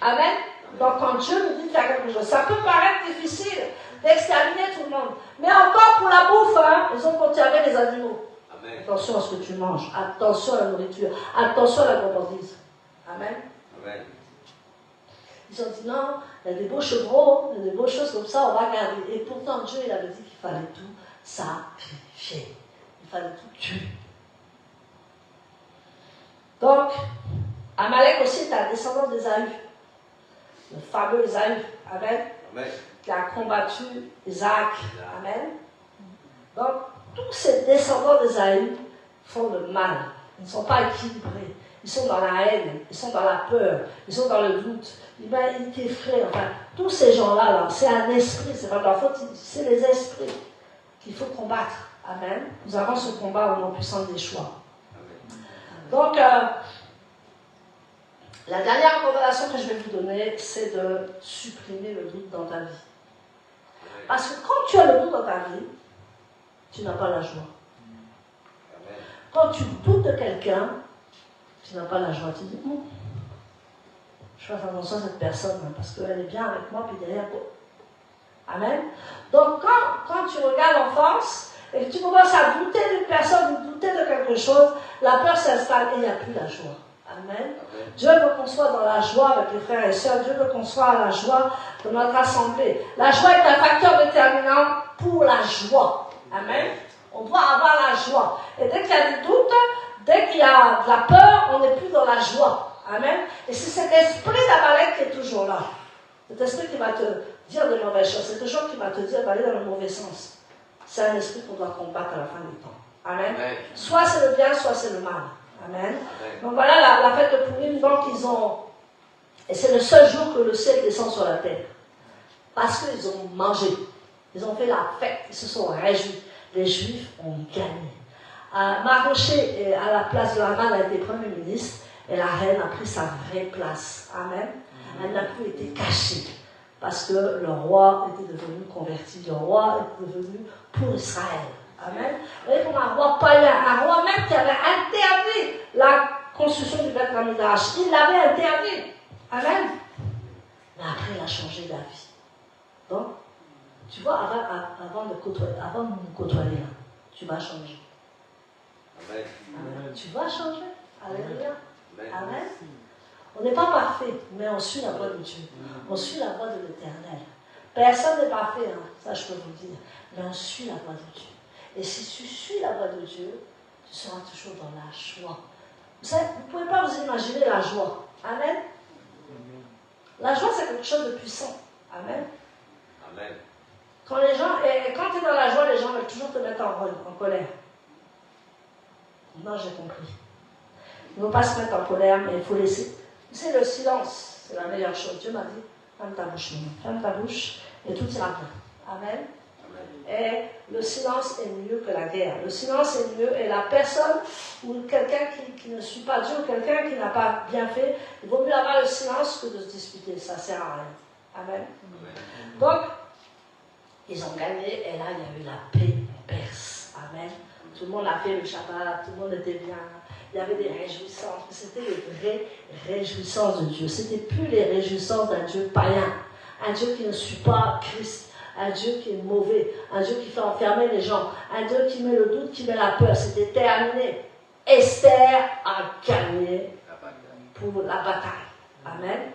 Amen. Donc, quand Dieu nous dit de faire quelque chose, ça peut paraître difficile d'exterminer tout le monde. Mais encore pour la bouffe, hein, ils ont conservé les animaux. Amen. Attention à ce que tu manges. Attention à la nourriture. Attention à la gourmandise. Amen. Amen. Ils ont dit non, il y a des beaux chevrons, il y a des beaux choses comme ça, on va garder. Et pourtant, Dieu, il avait dit qu'il fallait tout sacrifier. Il fallait tout tuer. Donc, Amalek aussi est un descendant d'Ésaü. Le fameux Ésaü. Amen. Amen. Qui a combattu Isaac. Amen. Donc, tous ces descendants d'Ésaü font le mal. Ils ne sont pas équilibrés. Ils sont dans la haine, ils sont dans la peur, ils sont dans le doute. Ils t'effraient. Enfin, tous ces gens-là, là, c'est un esprit, c'est pas de leur faute, c'est les esprits qu'il faut combattre. Amen. Nous avons ce combat au nom puissant des choix. Donc, la dernière recommandation que je vais vous donner, c'est de supprimer le doute dans ta vie. Parce que quand tu as le doute dans ta vie, tu n'as pas la joie. Quand tu doutes de quelqu'un, tu n'as pas la joie. Tu dis, je fais attention à cette personne, hein, parce qu'elle est bien avec moi, puis derrière toi. Amen. Donc, quand tu regardes en face, et que tu commences à douter d'une personne, douter de quelque chose, la peur s'installe et il n'y a plus la joie. Amen. Dieu veut qu'on soit dans la joie avec les frères et sœurs. Dieu veut qu'on soit à la joie de notre assemblée. La joie est un facteur déterminant pour la joie. Amen. On doit avoir la joie. Et dès qu'il y a des doutes, dès qu'il y a de la peur, on n'est plus dans la joie. Amen. Et c'est cet esprit d'Amalek qui est toujours là. Cet esprit qui va te dire de mauvaises choses. C'est toujours qui va te dire d'aller dans le mauvais sens. C'est un esprit qu'on doit combattre à la fin du temps. Amen. Amen. Soit c'est le bien, soit c'est le mal. Amen. Amen. Donc voilà la fête de Pourim, donc ils ont... Et c'est le seul jour que le ciel descend sur la terre. Parce qu'ils ont mangé. Ils ont fait la fête. Ils se sont réjouis. Les Juifs ont gagné. Mardoché, à la place de Haman, a été Premier ministre. Et la reine a pris sa vraie place. Amen. Elle n'a plus été cachée. Parce que le roi était devenu converti. Le roi était devenu pour Israël. Amen. Vous voyez, comme un roi païen, un roi même qui avait interdit la construction du Beth Amikdash. Il l'avait interdit. Amen. Mais après, il a changé d'avis. Donc, tu vois, avant de nous côtoyer, là, tu vas changer. Amen. Amen. Tu vas changer. Alléluia. Amen. On n'est pas parfait, mais on suit la voie de Dieu. On suit la voie de l'Éternel. Personne n'est parfait, hein, ça je peux vous le dire. Mais on suit la voie de Dieu. Et si tu suis la voie de Dieu, tu seras toujours dans la joie. Vous savez, vous ne pouvez pas vous imaginer la joie. Amen. La joie, c'est quelque chose de puissant. Amen. Amen. Quand tu es dans la joie, les gens veulent toujours te mettre en colère. Non, j'ai compris. Il ne faut pas se mettre en colère, mais il faut laisser. C'est le silence, c'est la meilleure chose. Dieu m'a dit, ferme ta bouche, ferme ta bouche, et tout ira bien. Amen. Et le silence est mieux que la guerre. Le silence est mieux, et la personne ou quelqu'un qui ne suit pas Dieu, ou quelqu'un qui n'a pas bien fait, il vaut mieux avoir le silence que de se disputer. Ça ne sert à rien. Amen. Donc, ils ont gagné, et là, il y a eu la paix en Perse. Amen. Tout le monde a fait le Shabbat, tout le monde était bien. Il y avait des réjouissances. C'était les vraies réjouissances de Dieu. Ce n'était plus les réjouissances d'un Dieu païen. Un Dieu qui ne suit pas Christ. Un Dieu qui est mauvais. Un Dieu qui fait enfermer les gens. Un Dieu qui met le doute, qui met la peur. C'était terminé. Esther a gagné pour la bataille. Amen.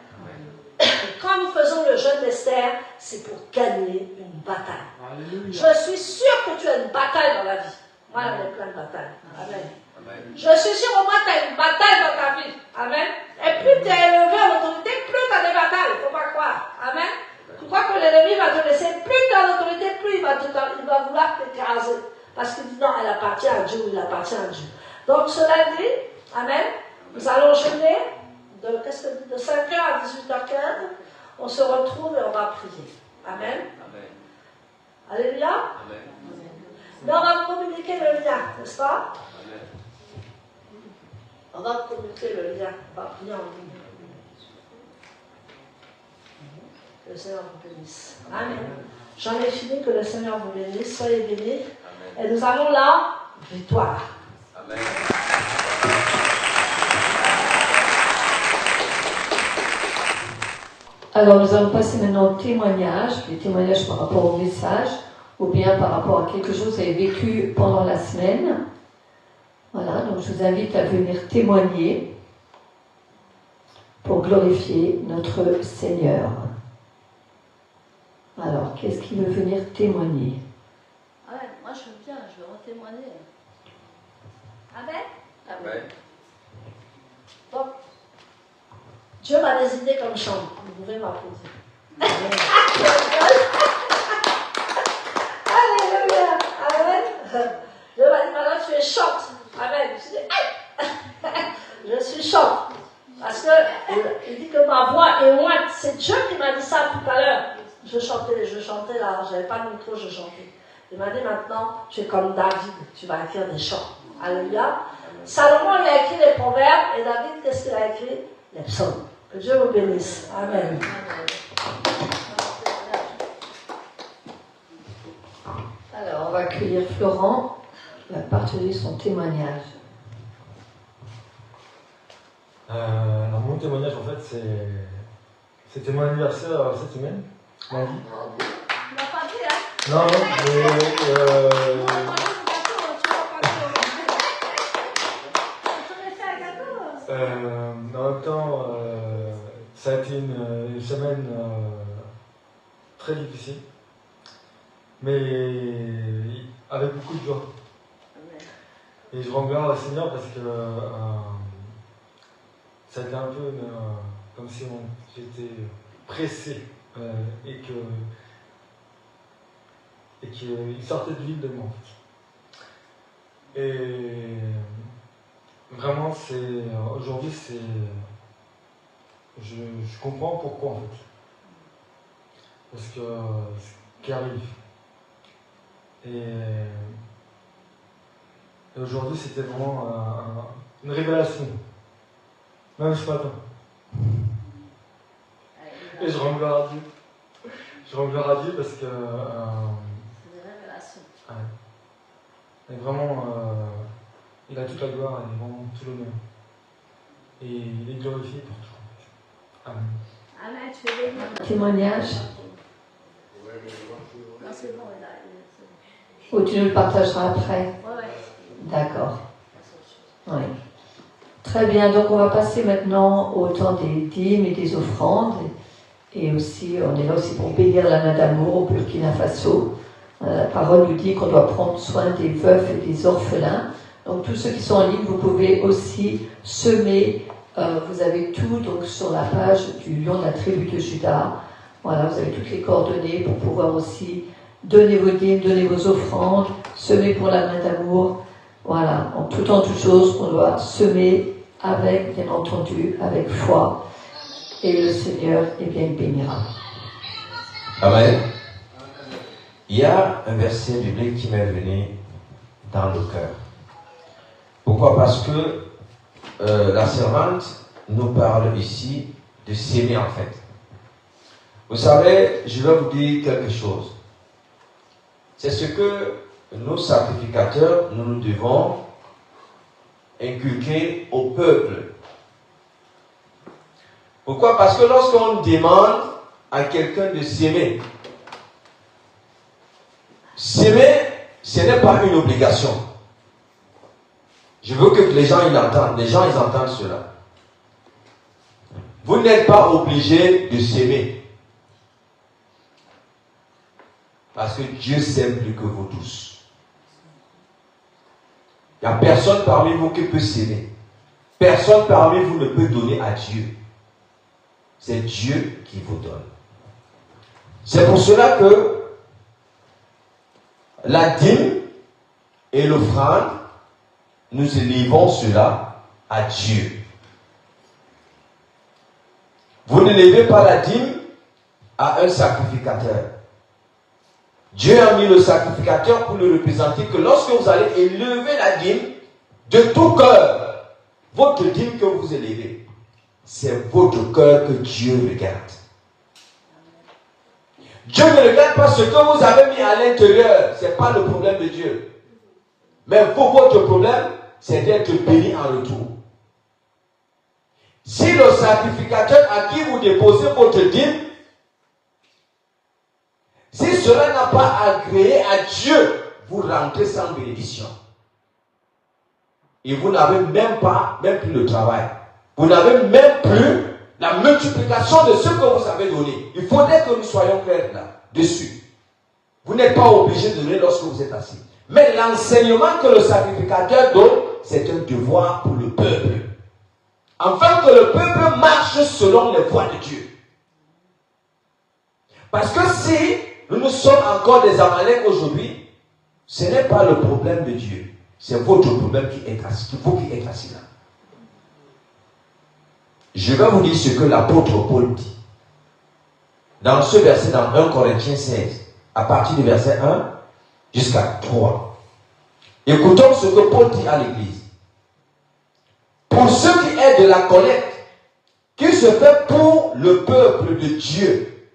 Quand nous faisons le jeûne d'Esther, c'est pour gagner une bataille. Alléluia. Je suis sûre que tu as une bataille dans la vie. Moi, j'ai plein de batailles. Amen. Amen. Je suis sûre au moins que tu as une bataille dans ta vie. Amen. Et plus tu es élevé en autorité, plus tu as des batailles. Il ne faut pas croire. Amen. Tu crois que l'ennemi va te laisser, plus tu es en autorité, plus il va vouloir t'écraser. Parce qu'il dit non, elle appartient à Dieu ou il appartient à Dieu. Donc cela dit, Amen. Nous allons jeûner de 5h à 18h15. On se retrouve et on va prier. Amen. Alléluia. Amen. Mais on va vous communiquer le lien, n'est-ce pas? Amen. On va vous communiquer le lien. On va prier en ligne. Que le Seigneur vous bénisse. Amen. J'en ai fini, que le Seigneur vous bénisse. Soyez bénis. Amen. Et nous avons la victoire. Amen. Alors nous allons passer maintenant au témoignage, les témoignages par rapport au message, ou bien par rapport à quelque chose que vous avez vécu pendant la semaine. Voilà, donc je vous invite à venir témoigner pour glorifier notre Seigneur. Alors, qu'est-ce qui veut venir témoigner? Ah ouais, moi je veux bien, je veux témoigner. Amen. Amen. Donc, Dieu m'a désigné comme chambre. Vous pouvez m'applaudir. Alléluia. Amen. Dieu m'a dit, maintenant tu es chante. Amen. Je dis, aïe. Je suis chante. Parce que il dit que ma voix est moite. C'est Dieu qui m'a dit ça tout à l'heure. Je chantais là, j'avais pas de micro, je chantais. Il m'a dit maintenant, tu es comme David, tu vas écrire des chants. Alléluia. Salomon, il a écrit les proverbes, et David, qu'est-ce qu'il a écrit? Les psaumes. Que Dieu vous bénisse. Amen. Alors, on va accueillir Florent, qui va partager son témoignage. Alors mon témoignage en fait c'était mon anniversaire cette semaine, lundi. Tu l'as pas dit, hein? Non, mais en même temps ça a été une semaine très difficile, mais avec beaucoup de joie. Et je rends gloire au Seigneur parce que ça a été un peu comme si j'étais pressé et qu'il sortait de l'île de moi. Et vraiment, aujourd'hui, je comprends pourquoi en fait. Parce que ce qui arrive. Et aujourd'hui, c'était vraiment une révélation. Même ce matin. Et je rends gloire à Dieu. Je rends gloire à Dieu parce que. C'est des révélations. Ouais. Et vraiment, il a toute la gloire et vraiment tout l'honneur. Et il est glorifié pour tout. Amen. Amen, tu es béni. Témoignage. Non, c'est bon, il a. C'est bon. Ou tu nous le partageras après? Ouais. D'accord. Oui. Très bien, donc on va passer maintenant au temps des dîmes et des offrandes. Et aussi, on est là aussi pour bénir la main d'amour au Burkina Faso. La parole nous dit qu'on doit prendre soin des veufs et des orphelins. Donc tous ceux qui sont en ligne, vous pouvez aussi semer. Vous avez tout donc sur la page du Lion de la tribu de Juda. Voilà, vous avez toutes les coordonnées pour pouvoir aussi donner vos dîmes, donner vos offrandes, semer pour la main d'amour. Voilà, en toute chose, on doit semer avec, bien entendu, avec foi. Et le Seigneur, eh bien, il bénira. Amen. Il y a un verset biblique qui m'est venu dans le cœur. Pourquoi? Parce que la servante nous parle ici de s'aimer en fait. Vous savez, je vais vous dire quelque chose. C'est ce que nous, sacrificateurs, nous devons inculquer au peuple. Pourquoi? Parce que lorsqu'on demande à quelqu'un de s'aimer, s'aimer, ce n'est pas une obligation. Je veux que les gens ils l'entendent. Les gens ils entendent cela. Vous n'êtes pas obligé de s'aimer. Parce que Dieu s'aime plus que vous tous. Il n'y a personne parmi vous qui peut s'aimer. Personne parmi vous ne peut donner à Dieu. C'est Dieu qui vous donne. C'est pour cela que la dîme et l'offrande, nous élevons cela à Dieu. Vous ne levez pas la dîme à un sacrificateur. Dieu a mis le sacrificateur pour le représenter que lorsque vous allez élever la dîme de tout cœur, votre dîme que vous élevez, c'est votre cœur que Dieu regarde. Dieu ne regarde pas ce que vous avez mis à l'intérieur, ce n'est pas le problème de Dieu. Mais vous, votre problème, c'est d'être béni en retour. Si le sacrificateur à qui vous déposez votre dîme, si cela n'a pas agréé à Dieu, vous rentrez sans bénédiction. Et vous n'avez même plus le travail. Vous n'avez même plus la multiplication de ce que vous avez donné. Il faudrait que nous soyons clairs là-dessus. Vous n'êtes pas obligé de donner lorsque vous êtes assis. Mais l'enseignement que le sacrificateur donne, c'est un devoir pour le peuple. Afin que le peuple marche selon les voies de Dieu. Parce que si nous sommes encore des Amalek aujourd'hui, ce n'est pas le problème de Dieu. C'est votre problème qui est assis, vous qui êtes assis là. Je vais vous dire ce que l'apôtre Paul dit. Dans ce verset, dans 1 Corinthiens 16, à partir du verset 1 jusqu'à 3. Écoutons ce que Paul dit à l'église. Pour ce qui est de la collecte, qui se fait pour le peuple de Dieu,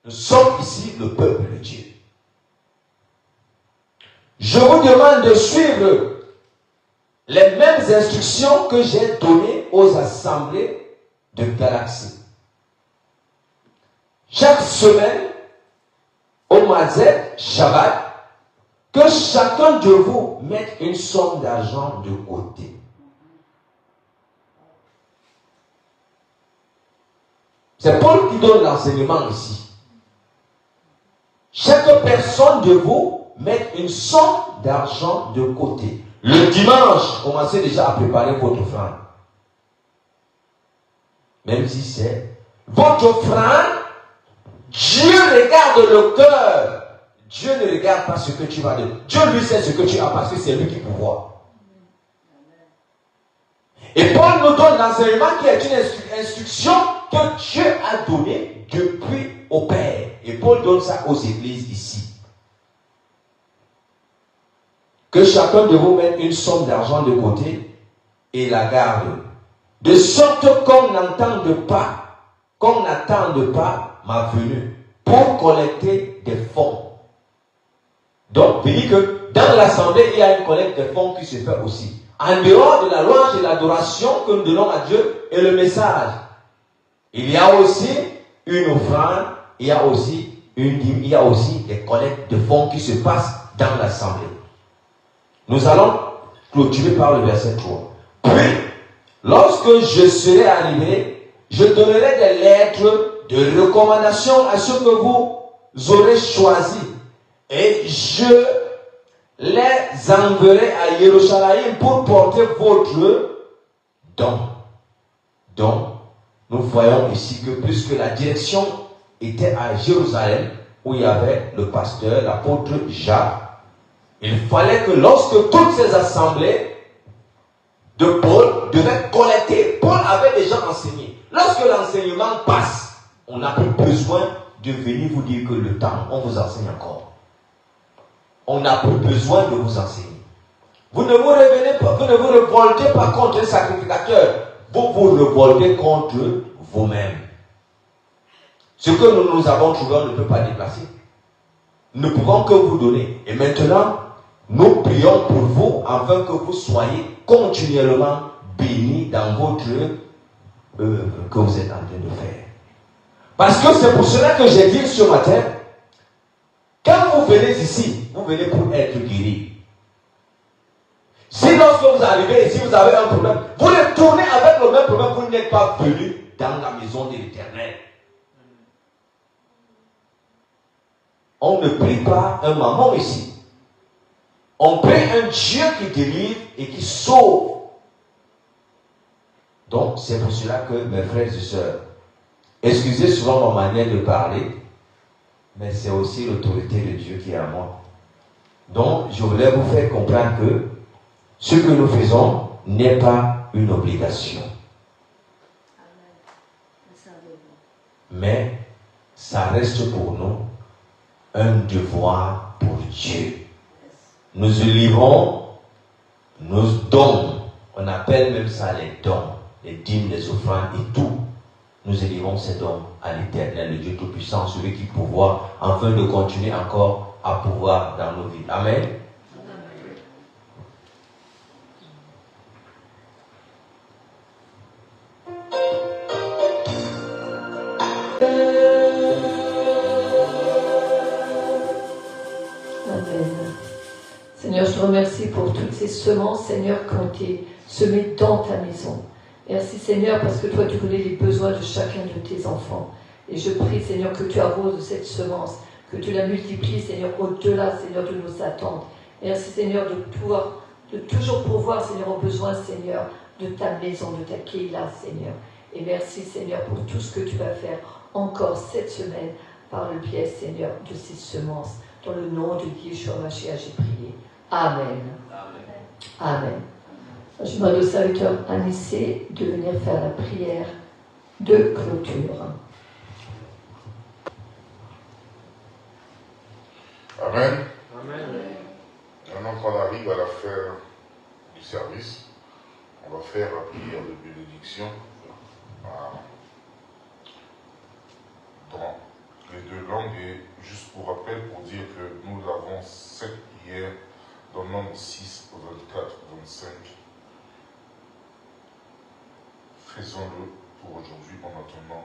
nous sommes ici le peuple de Dieu. Je vous demande de suivre les mêmes instructions que j'ai données aux assemblées de Galaxie. Chaque semaine, au Mazet, Shabbat, que chacun de vous mette une somme d'argent de côté. C'est Paul qui donne l'enseignement ici. Chaque personne de vous met une somme d'argent de côté. Le dimanche, commencez déjà à préparer votre offrande. Même si c'est votre offrande, Dieu regarde le cœur. Dieu ne regarde pas ce que tu vas donner. Dieu lui sait ce que tu as parce que c'est lui qui pouvoir. Et Paul nous donne l'enseignement qui est une instruction que Dieu a donnée depuis au Père. Et Paul donne ça aux églises ici. Que chacun de vous mette une somme d'argent de côté et la garde. De sorte qu'on n'attende pas ma venue pour collecter des fonds. Donc, il dit que dans l'assemblée, il y a une collecte de fonds qui se fait aussi. En dehors de la louange et l'adoration que nous donnons à Dieu et le message, il y a aussi une offrande, il y a aussi des collectes de fonds qui se passent dans l'assemblée. Nous allons clôturer par le verset 3. Puis, lorsque je serai arrivé, je donnerai des lettres de recommandation à ceux que vous aurez choisis. Et je les enverrai à Jérusalem pour porter votre don. Donc, nous voyons ici que puisque la direction était à Jérusalem, où il y avait le pasteur, l'apôtre Jacques, il fallait que lorsque toutes ces assemblées de Paul devaient collecter, Paul avait déjà enseigné. Lorsque l'enseignement passe, on n'a plus besoin de venir vous dire que le temps, on vous enseigne encore. On n'a plus besoin de vous enseigner. Vous ne vous révélez pas, vous ne vous révoltez pas contre les sacrificateurs. Vous vous révoltez contre vous-même. Ce que nous avons trouvé, on ne peut pas déplacer. Nous ne pouvons que vous donner. Et maintenant, nous prions pour vous afin que vous soyez continuellement bénis dans votre œuvre que vous êtes en train de faire. Parce que c'est pour cela que j'ai dit ce matin, quand vous venez ici, vous venez pour être guéri. Si lorsque vous arrivez ici, vous avez un problème, vous retournez avec le même problème, vous n'êtes pas venu dans la maison de l'Éternel. On ne prie pas un maman ici. On prie un Dieu qui délivre et qui sauve. Donc, c'est pour cela que, mes frères et sœurs, excusez souvent ma manière de parler, mais c'est aussi l'autorité de Dieu qui est à moi. Donc, je voulais vous faire comprendre que ce que nous faisons n'est pas une obligation. Mais ça reste pour nous un devoir pour Dieu. Nous livrons nos dons. On appelle même ça les dons, les dîmes, les offrandes et tout. Nous livrons ces dons à l'Éternel, le Dieu Tout-Puissant, celui qui pourvoit, afin de continuer encore à pouvoir dans nos vies. Amen. Seigneur, je te remercie pour toutes ces semences, Seigneur, qui ont été semées dans ta maison. Merci, Seigneur, parce que toi, tu connais les besoins de chacun de tes enfants. Et je prie, Seigneur, que tu arroses de cette semence, que tu la multiplies, Seigneur, au-delà, Seigneur, de nos attentes. Merci, Seigneur, de toujours pourvoir, Seigneur, aux besoins, Seigneur, de ta maison, de ta Kéila, Seigneur. Et merci, Seigneur, pour tout ce que tu vas faire encore cette semaine par le biais, Seigneur, de ces semences. Dans le nom de Yeshua Mashiach, j'ai prié. Amen. Amen. Je demande au serviteur Anissé de venir faire la prière de clôture. Amen. Amen. Maintenant qu'on arrive à la fin du service, on va faire la prière de bénédiction dans les deux langues. Et juste pour rappel, pour dire que nous l'avons 7 hier, dans le nombre 6 au 24, au 25. Faisons-le pour aujourd'hui en attendant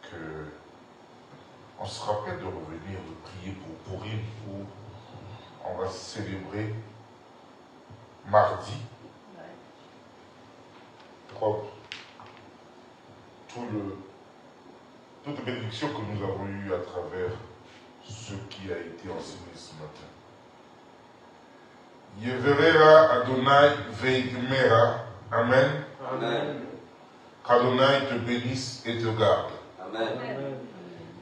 que on se rappelle de revenir, de prier pour Pourim, où on va célébrer mardi. Toute la bénédiction que nous avons eue à travers ce qui a été enseigné ce matin. Yeverera Adonai Veigmera. Amen. Amen. Qu'Adonai te bénisse et te garde. Amen.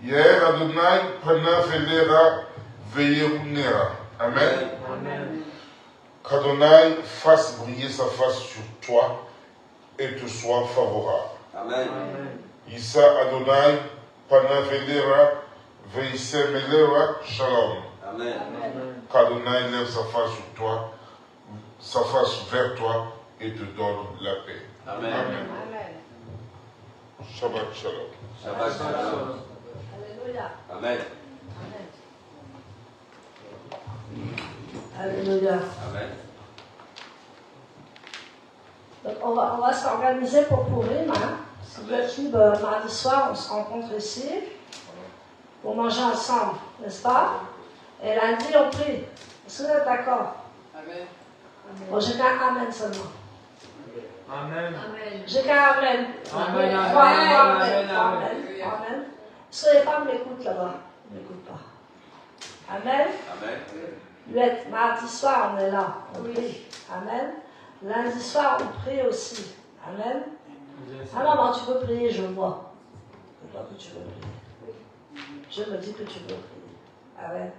Hier Adonai Pana Velera Veirunera. Amen. Amen. Qu'Adonai fasse briller sa face sur toi et te soit favorable. Amen. Issa Adonai Pana Velera Veisemelera Shalom. Amen. Qu'Adonai lève sa face sur toi, sa face vers toi et te donne la paix. Amen. Shabbat Shalom. Shabbat shalom. Alléluia. Amen. Alléluia. Amen. Donc on va s'organiser pour Pourim. Si vous êtes libre, mardi soir, on se rencontre ici pour manger ensemble, n'est-ce pas? Et lundi, on prie. Est-ce que vous êtes d'accord? Amen. Bon, j'ai qu'un Amen seulement. Amen. J'ai qu'un Amen. Amen. Amen. Est-ce que les femmes m'écoutent là-bas? Ils ne m'écoutent pas. Amen. Amen. Mardi soir, on est là. On prie. Amen. Lundi soir, on prie aussi. Amen. Ah maman, tu veux prier, je vois. Je vois que tu veux prier. Je me dis que tu veux prier. Amen.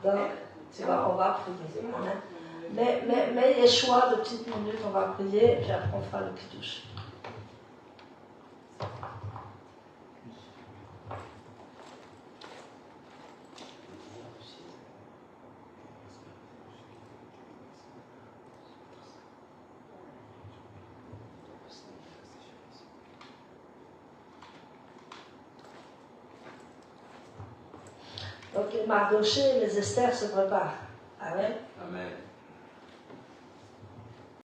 Donc, tu vois, on va prier. Amen. Mais Yeshua, de petites minutes, on va prier et puis après on fera le kiddush. Donc les Mardochée et les Esther se préparent. Amen. Amen.